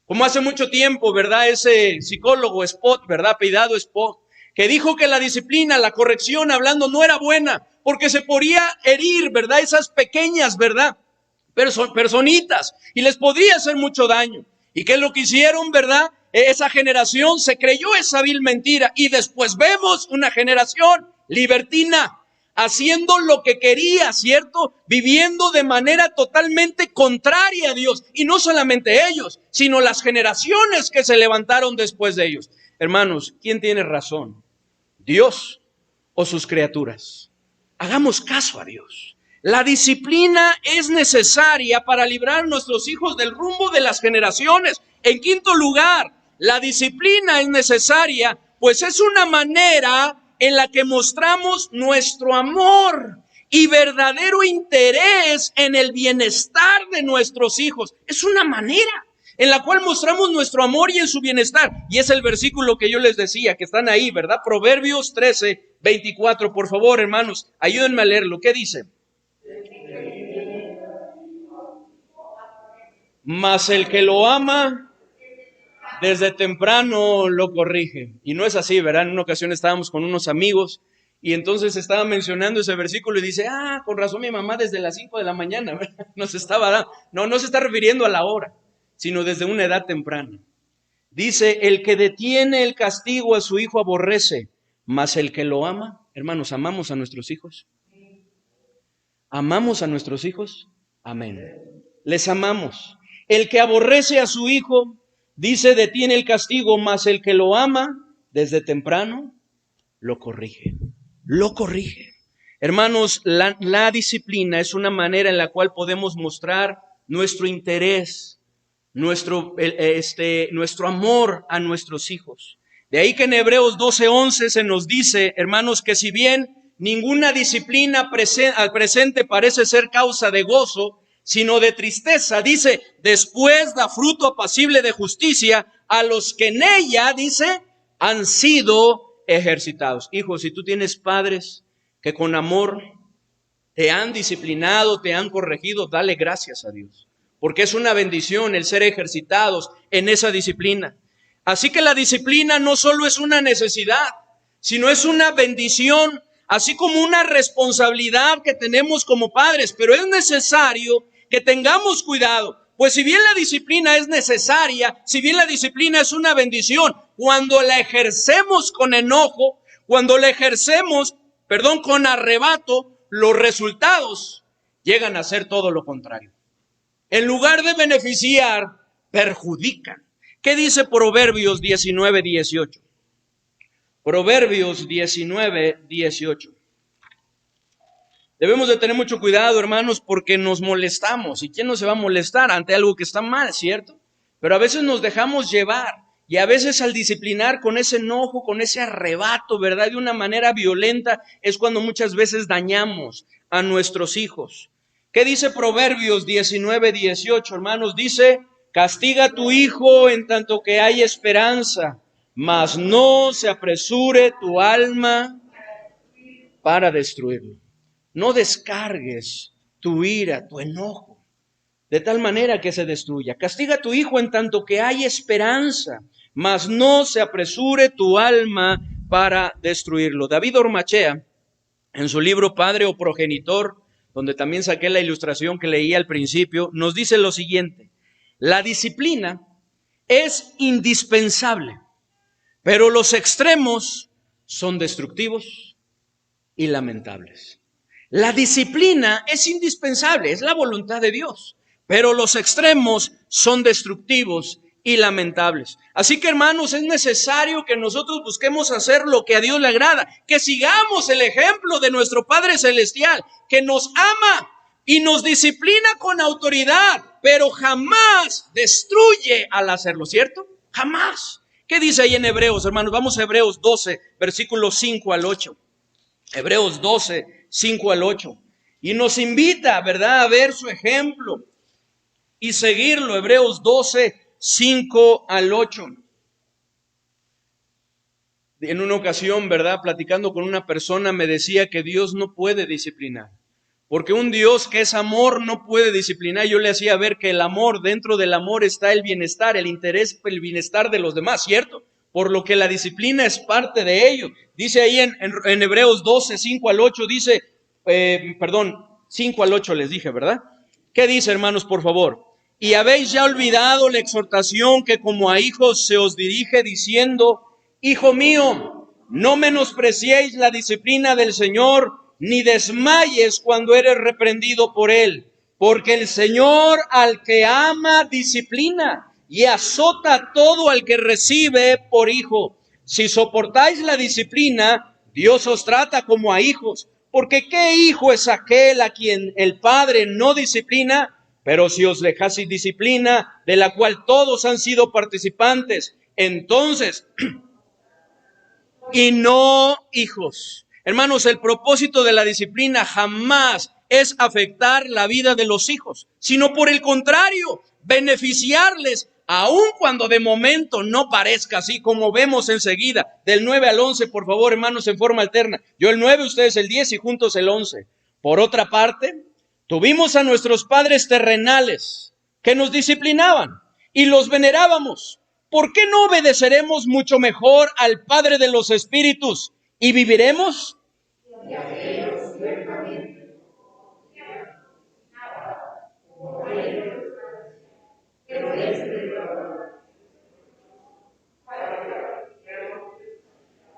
Como hace mucho tiempo, ¿verdad? Ese psicólogo Spot, ¿verdad? Apellidado Spot, que dijo que la disciplina, la corrección, hablando, no era buena, porque se podía herir, ¿verdad? Esas pequeñas, ¿verdad? Personitas, y les podría hacer mucho daño. ¿Y qué es lo que hicieron, verdad? Esa generación se creyó esa vil mentira, y después vemos una generación libertina. haciendo lo que quería, ¿cierto? Viviendo de manera totalmente contraria a Dios. Y no solamente ellos, sino las generaciones que se levantaron después de ellos. Hermanos, ¿quién tiene razón? ¿Dios o sus criaturas? Hagamos caso a Dios. La disciplina es necesaria para librar a nuestros hijos del rumbo de las generaciones. En quinto lugar, la disciplina es necesaria, pues es una manera en la que mostramos nuestro amor y verdadero interés en el bienestar de nuestros hijos. Es una manera en la cual mostramos nuestro amor y en su bienestar. Y es el versículo que yo les decía, que están ahí, ¿verdad? Proverbios 13:24. Por favor, hermanos, ayúdenme a leerlo. ¿Qué dice? Mas el que lo ama, desde temprano lo corrige. Y no es así, ¿verdad? En una ocasión estábamos con unos amigos y entonces estaba mencionando ese versículo y dice, con razón mi mamá desde las 5 de la mañana, ¿verdad? No se está refiriendo a la hora, sino desde una edad temprana. Dice, el que detiene el castigo a su hijo aborrece, mas el que lo ama. Hermanos, ¿amamos a nuestros hijos? ¿Amamos a nuestros hijos? Amén. Les amamos. El que aborrece a su hijo, dice, detiene el castigo, mas el que lo ama, desde temprano, lo corrige. Lo corrige. Hermanos, la disciplina es una manera en la cual podemos mostrar nuestro interés, nuestro amor a nuestros hijos. De ahí que en Hebreos 12:11 se nos dice, hermanos, que si bien ninguna disciplina al presente parece ser causa de gozo, sino de tristeza, dice, después da fruto apacible de justicia a los que en ella, dice, han sido ejercitados. Hijos, si tú tienes padres que con amor te han disciplinado, te han corregido, dale gracias a Dios, porque es una bendición el ser ejercitados en esa disciplina. Así que la disciplina no solo es una necesidad, sino es una bendición, así como una responsabilidad que tenemos como padres, pero es necesario que tengamos cuidado, pues si bien la disciplina es necesaria, si bien la disciplina es una bendición, cuando la ejercemos con enojo, cuando la ejercemos, con arrebato, los resultados llegan a ser todo lo contrario. En lugar de beneficiar, perjudican. ¿Qué dice Proverbios 19:18? Proverbios 19:18. Debemos de tener mucho cuidado, hermanos, porque nos molestamos. ¿Y quién no se va a molestar ante algo que está mal, cierto? Pero a veces nos dejamos llevar. Y a veces al disciplinar con ese enojo, con ese arrebato, ¿verdad? De una manera violenta, es cuando muchas veces dañamos a nuestros hijos. ¿Qué dice Proverbios 19:18, hermanos? Dice, castiga a tu hijo en tanto que hay esperanza, mas no se apresure tu alma para destruirlo. No descargues tu ira, tu enojo, de tal manera que se destruya. Castiga a tu hijo en tanto que hay esperanza, mas no se apresure tu alma para destruirlo. David Ormachea, en su libro Padre o Progenitor, donde también saqué la ilustración que leí al principio, nos dice lo siguiente: la disciplina es indispensable, pero los extremos son destructivos y lamentables. La disciplina es indispensable, es la voluntad de Dios, pero los extremos son destructivos y lamentables. Así que, hermanos, es necesario que nosotros busquemos hacer lo que a Dios le agrada, que sigamos el ejemplo de nuestro Padre Celestial, que nos ama y nos disciplina con autoridad, pero jamás destruye al hacerlo, ¿cierto? Jamás. ¿Qué dice ahí en Hebreos, hermanos? Vamos a Hebreos 12, versículos 5 al 8. Hebreos 12, 5 al 8. Y nos invita, ¿verdad?, a ver su ejemplo y seguirlo. Hebreos 12, 5 al 8. En una ocasión, ¿verdad?, platicando con una persona, me decía que Dios no puede disciplinar, porque un Dios que es amor no puede disciplinar. Yo le hacía ver que el amor, dentro del amor está el bienestar, el interés, el bienestar de los demás, ¿cierto? Por lo que la disciplina es parte de ello. Dice ahí en Hebreos 12, 5 al 8, dice, 5 al 8 les dije, ¿verdad? ¿Qué dice, hermanos, por favor? Y habéis ya olvidado la exhortación que como a hijos se os dirige diciendo, hijo mío, no menospreciéis la disciplina del Señor, ni desmayes cuando eres reprendido por él, porque el Señor al que ama disciplina y azota a todo al que recibe por hijo. Si soportáis la disciplina, Dios os trata como a hijos, porque ¿qué hijo es aquel a quien el Padre no disciplina? Pero si os dejaseis disciplina, de la cual todos han sido participantes, entonces, y no hijos. Hermanos, el propósito de la disciplina jamás es afectar la vida de los hijos, sino por el contrario, beneficiarles, aun cuando de momento no parezca así, como vemos enseguida, del 9 al 11, por favor, hermanos, en forma alterna. Yo el 9, ustedes el 10 y juntos el 11. Por otra parte, tuvimos a nuestros padres terrenales que nos disciplinaban y los venerábamos. ¿Por qué no obedeceremos mucho mejor al Padre de los Espíritus y viviremos?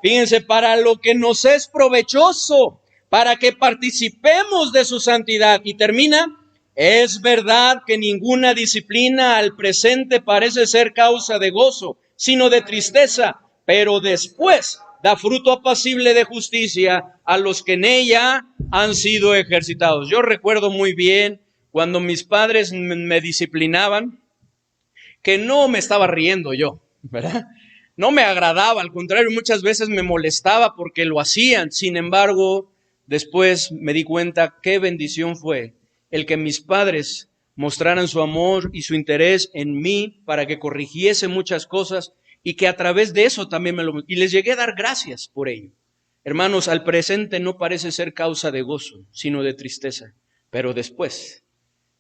Fíjense, para lo que nos es provechoso, para que participemos de su santidad. Y termina, es verdad que ninguna disciplina al presente parece ser causa de gozo, sino de tristeza, pero después da fruto apacible de justicia a los que en ella han sido ejercitados. Yo recuerdo muy bien cuando mis padres me disciplinaban, que no me estaba riendo yo, ¿verdad? No me agradaba, al contrario, muchas veces me molestaba porque lo hacían. Sin embargo, después me di cuenta qué bendición fue el que mis padres mostraran su amor y su interés en mí para que corrigiese muchas cosas y que a través de eso también y les llegué a dar gracias por ello. Hermanos, al presente no parece ser causa de gozo, sino de tristeza, pero después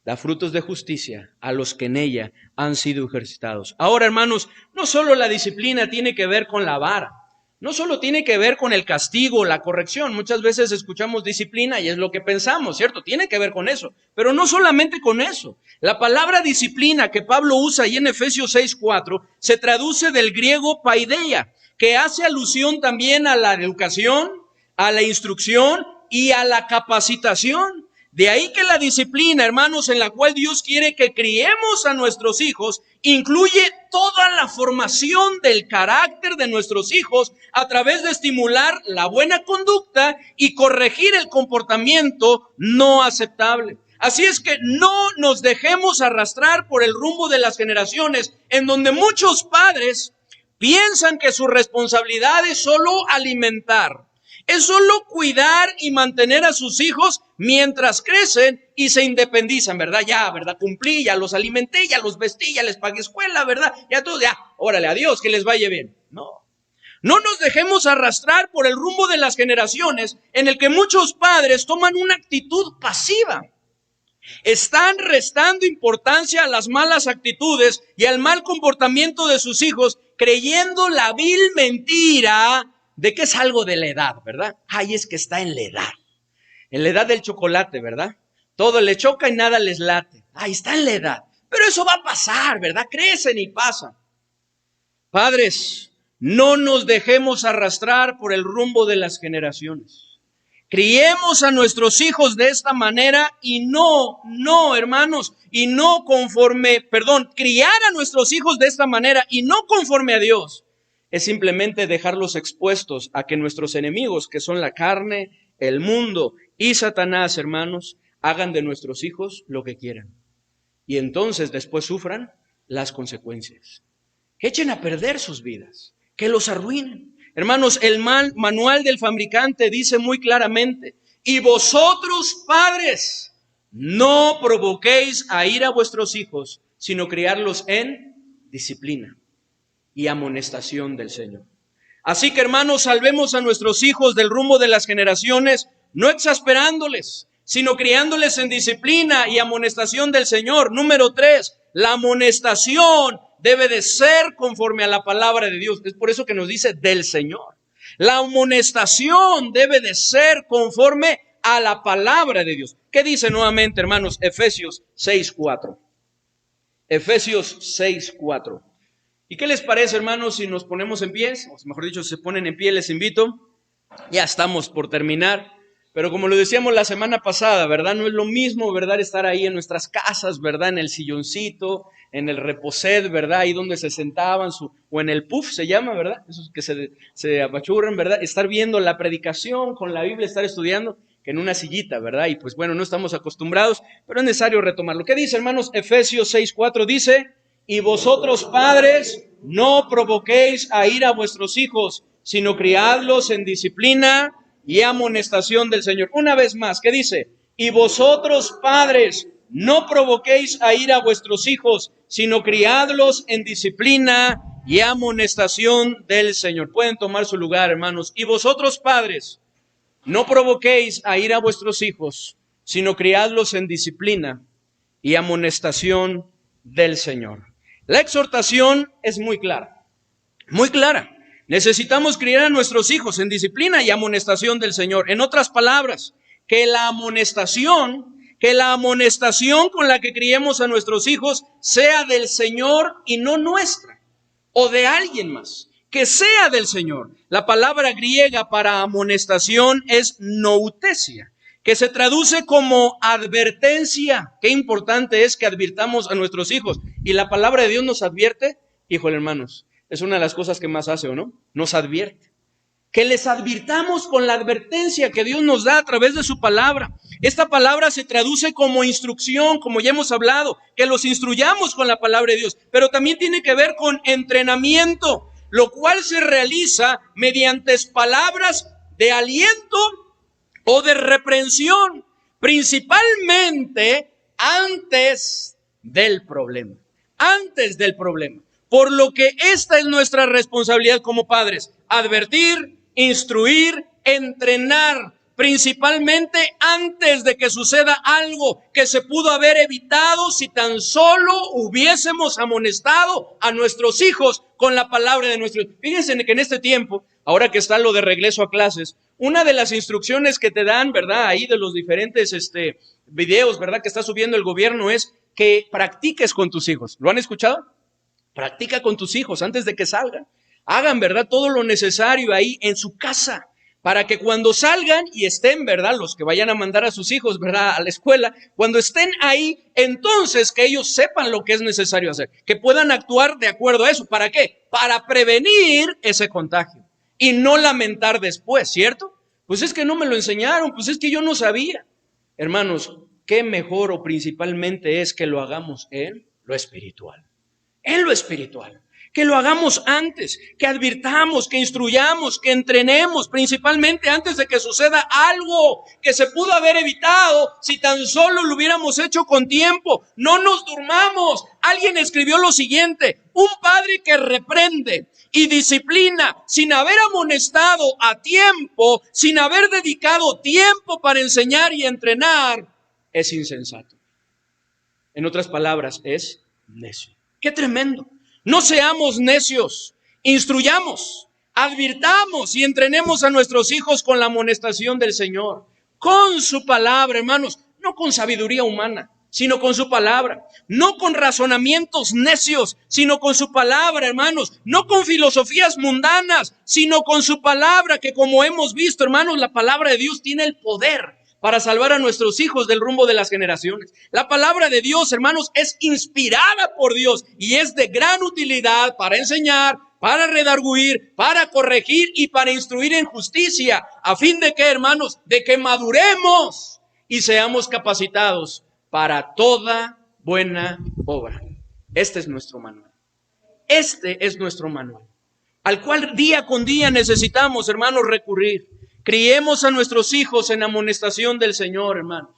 da frutos de justicia a los que en ella han sido ejercitados. Ahora, hermanos, no solo la disciplina tiene que ver con la vara, no solo tiene que ver con el castigo, la corrección. Muchas veces escuchamos disciplina y es lo que pensamos, ¿cierto? Tiene que ver con eso, pero no solamente con eso. La palabra disciplina que Pablo usa ahí en Efesios 6:4 se traduce del griego paideia, que hace alusión también a la educación, a la instrucción y a la capacitación. De ahí que la disciplina, hermanos, en la cual Dios quiere que criemos a nuestros hijos, incluye toda la formación del carácter de nuestros hijos a través de estimular la buena conducta y corregir el comportamiento no aceptable. Así es que no nos dejemos arrastrar por el rumbo de las generaciones en donde muchos padres piensan que su responsabilidad es solo alimentar. Es solo cuidar y mantener a sus hijos mientras crecen y se independizan, ¿verdad? Ya, ¿verdad? Cumplí, ya los alimenté, ya los vestí, ya les pagué escuela, ¿verdad? Ya todo, ya, órale, adiós, que les vaya bien. No nos dejemos arrastrar por el rumbo de las generaciones en el que muchos padres toman una actitud pasiva. Están restando importancia a las malas actitudes y al mal comportamiento de sus hijos, creyendo la vil mentira de que es algo de la edad, ¿verdad? Ay, es que está en la edad del chocolate, ¿verdad? Todo le choca y nada les late. Ay, está en la edad. Pero eso va a pasar, ¿verdad? Crecen y pasan. Padres, no nos dejemos arrastrar por el rumbo de las generaciones. Criemos a nuestros hijos de esta manera y hermanos, y no criar a nuestros hijos de esta manera y no conforme a Dios. Es simplemente dejarlos expuestos a que nuestros enemigos, que son la carne, el mundo y Satanás, hermanos, hagan de nuestros hijos lo que quieran. Y entonces después sufran las consecuencias. Que echen a perder sus vidas, que los arruinen. Hermanos, el manual del fabricante dice muy claramente, y vosotros, padres, no provoquéis a ira a vuestros hijos, sino criarlos en disciplina y amonestación del Señor. Así que, hermanos, salvemos a nuestros hijos del rumbo de las generaciones, no exasperándoles, sino criándoles en disciplina y amonestación del Señor. Número 3, la amonestación debe de ser conforme a la palabra de Dios. Es por eso que nos dice del Señor. La amonestación debe de ser conforme a la palabra de Dios. ¿Qué dice nuevamente, hermanos? Efesios 6:4. Efesios 6:4. ¿Y qué les parece, hermanos, si nos ponemos en pie? O mejor dicho, si se ponen en pie, les invito. Ya estamos por terminar. Pero como lo decíamos la semana pasada, ¿verdad? No es lo mismo, ¿verdad? Estar ahí en nuestras casas, ¿verdad? En el silloncito, en el reposet, ¿verdad? Ahí donde se sentaban, o en el puff se llama, ¿verdad? Esos que se apachurran, ¿verdad? Estar viendo la predicación con la Biblia, estar estudiando, que en una sillita, ¿verdad? Y pues bueno, no estamos acostumbrados, pero es necesario retomarlo. ¿Qué dice, hermanos? Efesios 6:4 dice: y vosotros, padres, no provoquéis a ira a vuestros hijos, sino criadlos en disciplina y amonestación del Señor. Una vez más, ¿qué dice? Y vosotros, padres, no provoquéis a ira a vuestros hijos, sino criadlos en disciplina y amonestación del Señor. Pueden tomar su lugar, hermanos. Y vosotros, padres, no provoquéis a ira a vuestros hijos, sino criadlos en disciplina y amonestación del Señor. La exhortación es muy clara, muy clara. Necesitamos criar a nuestros hijos en disciplina y amonestación del Señor. En otras palabras, que la amonestación con la que criemos a nuestros hijos sea del Señor y no nuestra, o de alguien más, que sea del Señor. La palabra griega para amonestación es noutesia, que se traduce como advertencia. Qué importante es que advirtamos a nuestros hijos. Y la palabra de Dios nos advierte, híjole, hermanos, es una de las cosas que más hace, ¿o no? Nos advierte. Que les advirtamos con la advertencia que Dios nos da a través de su palabra. Esta palabra se traduce como instrucción, como ya hemos hablado, que los instruyamos con la palabra de Dios, pero también tiene que ver con entrenamiento, lo cual se realiza mediante palabras de aliento o de reprensión, principalmente antes del problema. Antes del problema. Por lo que esta es nuestra responsabilidad como padres: advertir, instruir, entrenar, principalmente antes de que suceda algo que se pudo haber evitado si tan solo hubiésemos amonestado a nuestros hijos con la palabra de nuestro Dios. Fíjense que en este tiempo, ahora que está lo de regreso a clases, una de las instrucciones que te dan, ¿verdad? Ahí de los diferentes videos, ¿verdad? Que está subiendo el gobierno es que practiques con tus hijos. ¿Lo han escuchado? Practica con tus hijos antes de que salgan. Hagan, ¿verdad? Todo lo necesario ahí en su casa para que cuando salgan y estén, ¿verdad? Los que vayan a mandar a sus hijos, ¿verdad? A la escuela, cuando estén ahí, entonces que ellos sepan lo que es necesario hacer, que puedan actuar de acuerdo a eso. ¿Para qué? Para prevenir ese contagio y no lamentar después, ¿cierto? Pues es que no me lo enseñaron, pues es que yo no sabía. Hermanos, qué mejor o principalmente es que lo hagamos en lo espiritual. En lo espiritual, que lo hagamos antes, que advirtamos, que instruyamos, que entrenemos, principalmente antes de que suceda algo que se pudo haber evitado si tan solo lo hubiéramos hecho con tiempo. No nos durmamos. Alguien escribió lo siguiente: un padre que reprende y disciplina sin haber amonestado a tiempo, sin haber dedicado tiempo para enseñar y entrenar, es insensato. En otras palabras, es necio. ¡Qué tremendo! No seamos necios, instruyamos, advirtamos y entrenemos a nuestros hijos con la amonestación del Señor, con su palabra, hermanos, no con sabiduría humana, sino con su palabra, no con razonamientos necios, sino con su palabra, hermanos, no con filosofías mundanas, sino con su palabra, que como hemos visto, hermanos, la palabra de Dios tiene el poder para salvar a nuestros hijos del rumbo de las generaciones. La palabra de Dios, hermanos, es inspirada por Dios y es de gran utilidad para enseñar, para redarguir, para corregir y para instruir en justicia, a fin de que, hermanos, de que maduremos y seamos capacitados para toda buena obra. Este es nuestro manual. Este es nuestro manual, al cual día con día necesitamos, hermanos, recurrir. Criemos a nuestros hijos en amonestación del Señor, hermanos.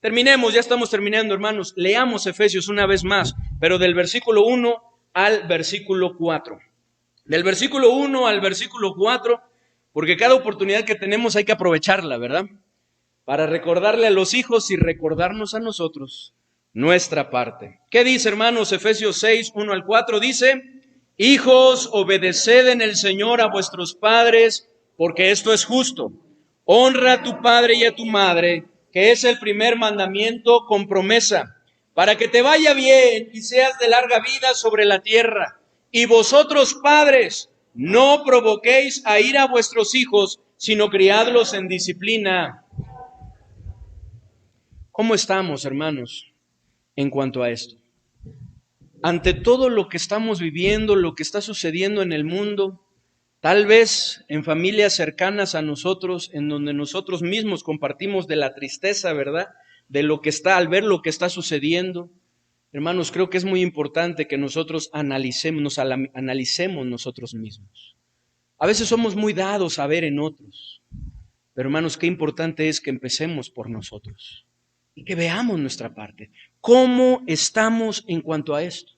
Terminemos, ya estamos terminando, hermanos. Leamos Efesios una vez más, pero del versículo 1 al versículo 4. Del versículo 1 al versículo 4, porque cada oportunidad que tenemos hay que aprovecharla, ¿verdad? Para recordarle a los hijos y recordarnos a nosotros nuestra parte. ¿Qué dice, hermanos? Efesios 6, 1 al 4 dice: hijos, obedeced en el Señor a vuestros padres, porque esto es justo. Honra a tu padre y a tu madre, que es el primer mandamiento con promesa, para que te vaya bien y seas de larga vida sobre la tierra. Y vosotros, padres, no provoquéis a ira a vuestros hijos, sino criadlos en disciplina ¿Cómo estamos, hermanos, en cuanto a esto? Ante todo lo que estamos viviendo, lo que está sucediendo en el mundo, tal vez en familias cercanas a nosotros, en donde nosotros mismos compartimos de la tristeza, ¿verdad? De lo que está, al ver lo que está sucediendo. Hermanos, creo que es muy importante que nosotros analicemos nosotros mismos. A veces somos muy dados a ver en otros, pero hermanos, qué importante es que empecemos por nosotros y que veamos nuestra parte. ¿Cómo estamos en cuanto a esto?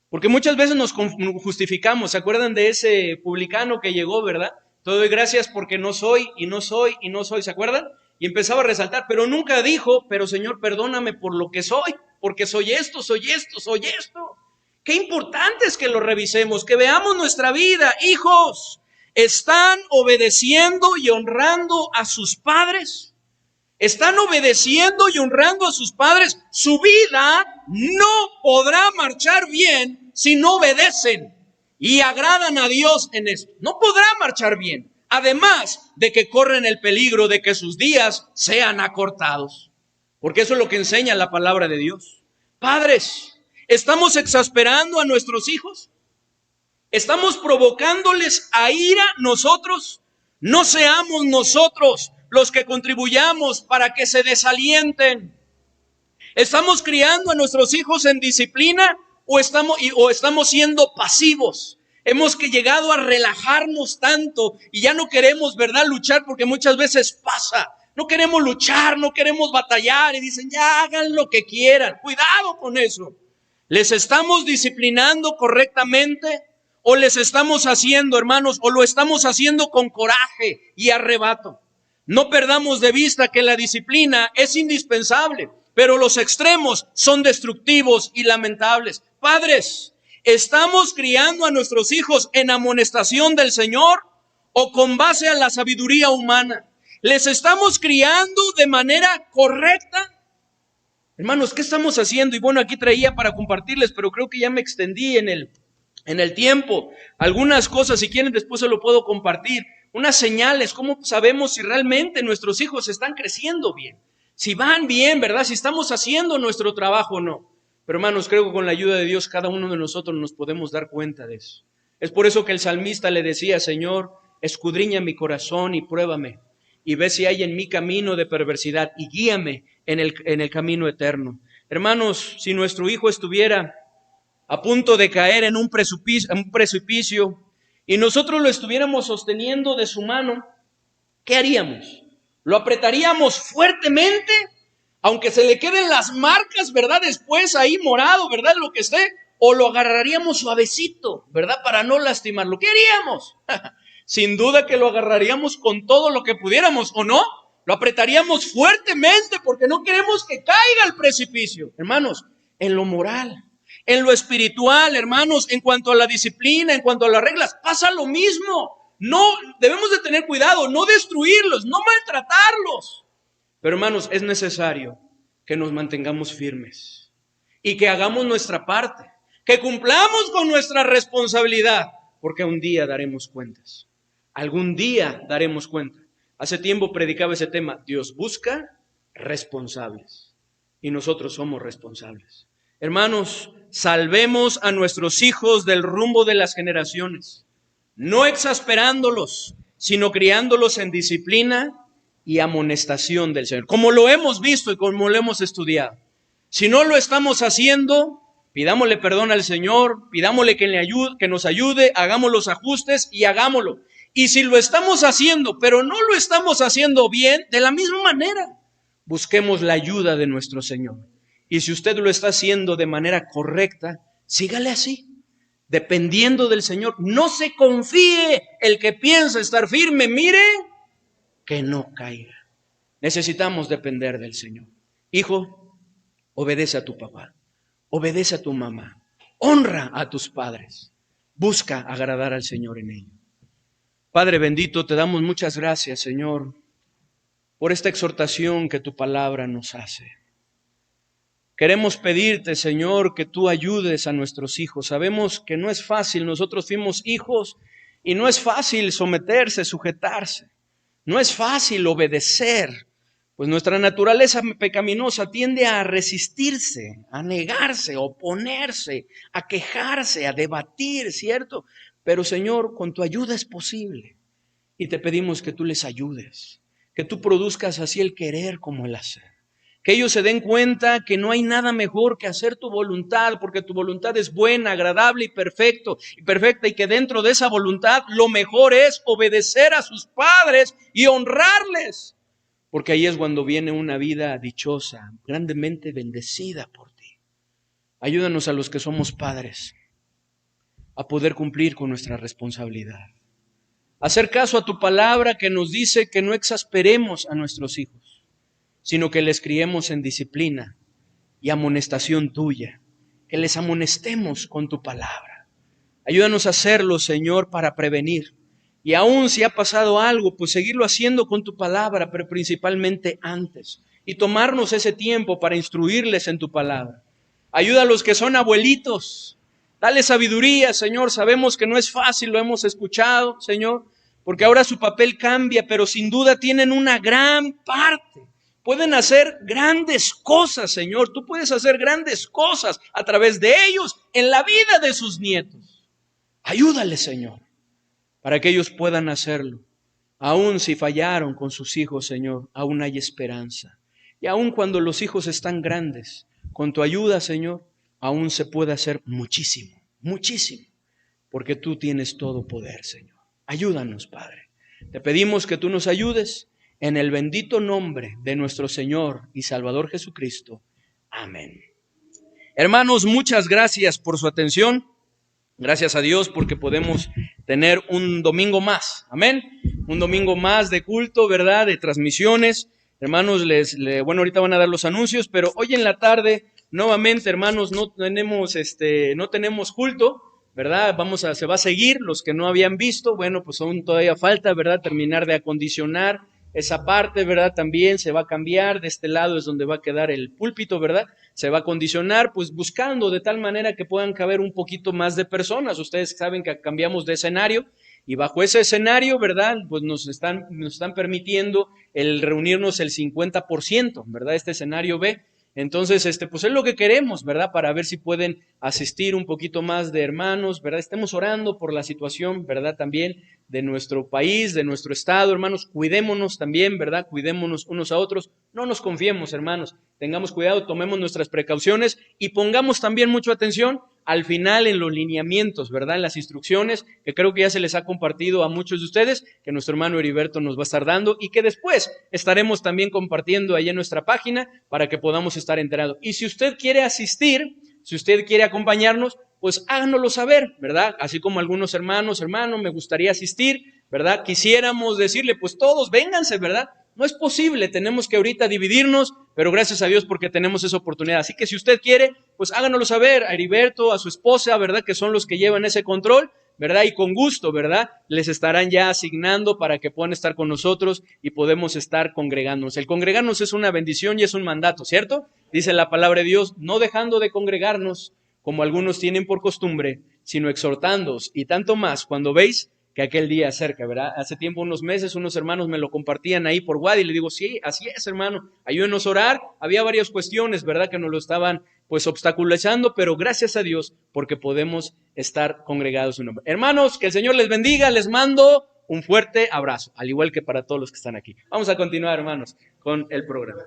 Porque muchas veces nos justificamos. ¿Se acuerdan de ese publicano que llegó, verdad? Te doy gracias porque no soy, y no soy, y no soy. ¿Se acuerdan? Y empezaba a resaltar, pero nunca dijo, pero Señor, perdóname por lo que soy, porque soy esto, soy esto, soy esto. Qué importante es que lo revisemos, que veamos nuestra vida. Hijos, ¿están obedeciendo y honrando a sus padres? ¿Están obedeciendo y honrando a sus padres? Su vida no podrá marchar bien si no obedecen y agradan a Dios en esto. No podrá marchar bien. Además de que corren el peligro de que sus días sean acortados. Porque eso es lo que enseña la palabra de Dios. Padres, ¿estamos exasperando a nuestros hijos? ¿Estamos provocándoles a ira nosotros? No seamos nosotros los que contribuyamos para que se desalienten. ¿Estamos criando a nuestros hijos en disciplina o estamos siendo pasivos? Hemos llegado a relajarnos tanto y ya no queremos, ¿verdad?, luchar, porque muchas veces pasa. No queremos luchar, no queremos batallar y dicen, ya hagan lo que quieran. Cuidado con eso. ¿Les estamos disciplinando correctamente o les estamos haciendo, hermanos, o lo estamos haciendo con coraje y arrebato? No perdamos de vista que la disciplina es indispensable, pero los extremos son destructivos y lamentables. Padres, ¿estamos criando a nuestros hijos en amonestación del Señor o con base a la sabiduría humana? ¿Les estamos criando de manera correcta? Hermanos, ¿qué estamos haciendo? Y bueno, aquí traía para compartirles, pero creo que ya me extendí en el tiempo. Algunas cosas, si quieren, después se lo puedo compartir. Unas señales, ¿cómo sabemos si realmente nuestros hijos están creciendo bien? Si van bien, ¿verdad? Si estamos haciendo nuestro trabajo o no. Pero hermanos, creo que con la ayuda de Dios cada uno de nosotros nos podemos dar cuenta de eso. Es por eso que el salmista le decía, Señor, escudriña mi corazón y pruébame, y ve si hay en mí camino de perversidad, y guíame en el camino eterno. Hermanos, si nuestro hijo estuviera a punto de caer en un precipicio, y nosotros lo estuviéramos sosteniendo de su mano, ¿qué haríamos? ¿Lo apretaríamos fuertemente, aunque se le queden las marcas, ¿verdad? Después ahí morado, ¿verdad? Lo que esté, o lo agarraríamos suavecito, ¿verdad? Para no lastimarlo. ¿Qué haríamos? Sin duda que lo agarraríamos con todo lo que pudiéramos, ¿o no? Lo apretaríamos fuertemente porque no queremos que caiga al precipicio. Hermanos, en lo moral, en lo espiritual, hermanos, en cuanto a la disciplina, en cuanto a las reglas, pasa lo mismo. No, debemos de tener cuidado, no destruirlos, no maltratarlos. Pero hermanos, es necesario que nos mantengamos firmes y que hagamos nuestra parte, que cumplamos con nuestra responsabilidad, porque un día daremos cuentas. Algún día daremos cuenta. Hace tiempo predicaba ese tema. Dios busca responsables y nosotros somos responsables. Hermanos, salvemos a nuestros hijos del rumbo de las generaciones, no exasperándolos, sino criándolos en disciplina y amonestación del Señor, como lo hemos visto y como lo hemos estudiado. Si no lo estamos haciendo, pidámosle perdón al Señor, pidámosle que nos ayude, hagamos los ajustes y hagámoslo. Y si lo estamos haciendo, pero no lo estamos haciendo bien, de la misma manera, busquemos la ayuda de nuestro Señor. Y si usted lo está haciendo de manera correcta, sígale así, dependiendo del Señor. No se confíe el que piensa estar firme, mire que no caiga. Necesitamos depender del Señor. Hijo, obedece a tu papá, obedece a tu mamá, honra a tus padres, busca agradar al Señor en ello. Padre bendito, te damos muchas gracias, Señor, por esta exhortación que tu palabra nos hace. Queremos pedirte, Señor, que tú ayudes a nuestros hijos. Sabemos que no es fácil, nosotros fuimos hijos y no es fácil someterse, sujetarse. No es fácil obedecer, pues nuestra naturaleza pecaminosa tiende a resistirse, a negarse, a oponerse, a quejarse, a debatir, ¿cierto? Pero Señor, con tu ayuda es posible. Y te pedimos que tú les ayudes, que tú produzcas así el querer como el hacer. Que ellos se den cuenta que no hay nada mejor que hacer tu voluntad, porque tu voluntad es buena, agradable y perfecta, y que dentro de esa voluntad lo mejor es obedecer a sus padres y honrarles, porque ahí es cuando viene una vida dichosa, grandemente bendecida por ti. Ayúdanos a los que somos padres a poder cumplir con nuestra responsabilidad. Hacer caso a tu palabra que nos dice que no exasperemos a nuestros hijos, sino que les criemos en disciplina y amonestación tuya, que les amonestemos con tu palabra. Ayúdanos a hacerlo, Señor, para prevenir. Y aún si ha pasado algo, pues seguirlo haciendo con tu palabra, pero principalmente antes. Y tomarnos ese tiempo para instruirles en tu palabra. Ayuda a los que son abuelitos. Dale sabiduría, Señor. Sabemos que no es fácil, lo hemos escuchado, Señor, porque ahora su papel cambia, pero sin duda tienen una gran parte. Pueden hacer grandes cosas, Señor. Tú puedes hacer grandes cosas a través de ellos en la vida de sus nietos. Ayúdales, Señor, para que ellos puedan hacerlo. Aún si fallaron con sus hijos, Señor, aún hay esperanza. Y aún cuando los hijos están grandes, con tu ayuda, Señor, aún se puede hacer muchísimo, muchísimo, porque tú tienes todo poder, Señor. Ayúdanos, Padre. Te pedimos que tú nos ayudes en el bendito nombre de nuestro Señor y Salvador Jesucristo. Amén. Hermanos, muchas gracias por su atención. Gracias a Dios porque podemos tener un domingo más. Amén. Un domingo más de culto, ¿verdad? De transmisiones. Hermanos, bueno, ahorita van a dar los anuncios, pero hoy en la tarde, nuevamente, hermanos, no tenemos culto, ¿verdad? Se va a seguir. Los que no habían visto, bueno, pues aún todavía falta, ¿verdad? Terminar de acondicionar esa parte, ¿verdad? También se va a cambiar. De este lado es donde va a quedar el púlpito, ¿verdad? Se va a acondicionar, pues buscando de tal manera que puedan caber un poquito más de personas. Ustedes saben que cambiamos de escenario y bajo ese escenario, ¿verdad? Pues nos están permitiendo el reunirnos el 50%, ¿verdad? Este escenario B. Entonces, pues es lo que queremos, ¿verdad? Para ver si pueden asistir un poquito más de hermanos, ¿verdad? Estemos orando por la situación, ¿verdad? También de nuestro país, de nuestro estado, hermanos. Cuidémonos también, ¿verdad? Cuidémonos unos a otros. No nos confiemos, hermanos. Tengamos cuidado, tomemos nuestras precauciones y pongamos también mucha atención al final en los lineamientos, ¿verdad? En las instrucciones que creo que ya se les ha compartido a muchos de ustedes, que nuestro hermano Heriberto nos va a estar dando y que después estaremos también compartiendo ahí en nuestra página para que podamos estar enterados. Y si usted quiere asistir, si usted quiere acompañarnos, pues háganoslo saber, ¿verdad? Así como algunos hermano, me gustaría asistir, ¿verdad? Quisiéramos decirle, pues todos vénganse, ¿verdad? No es posible, tenemos que ahorita dividirnos, pero gracias a Dios porque tenemos esa oportunidad. Así que si usted quiere, pues háganoslo saber a Heriberto, a su esposa, ¿verdad? Que son los que llevan ese control, ¿verdad? Y con gusto, ¿verdad? Les estarán ya asignando para que puedan estar con nosotros y podemos estar congregándonos. El congregarnos es una bendición y es un mandato, ¿cierto? Dice la palabra de Dios, no dejando de congregarnos como algunos tienen por costumbre, sino exhortándoos, y tanto más cuando veis que aquel día acerca, ¿verdad? Hace tiempo, unos meses, unos hermanos me lo compartían ahí por WhatsApp y le digo, sí, así es, hermano, ayúdenos a orar. Había varias cuestiones, ¿verdad? Que nos lo estaban pues obstaculizando, pero gracias a Dios porque podemos estar congregados en su nombre. Hermanos, que el Señor les bendiga, les mando un fuerte abrazo, al igual que para todos los que están aquí. Vamos a continuar, hermanos, con el programa.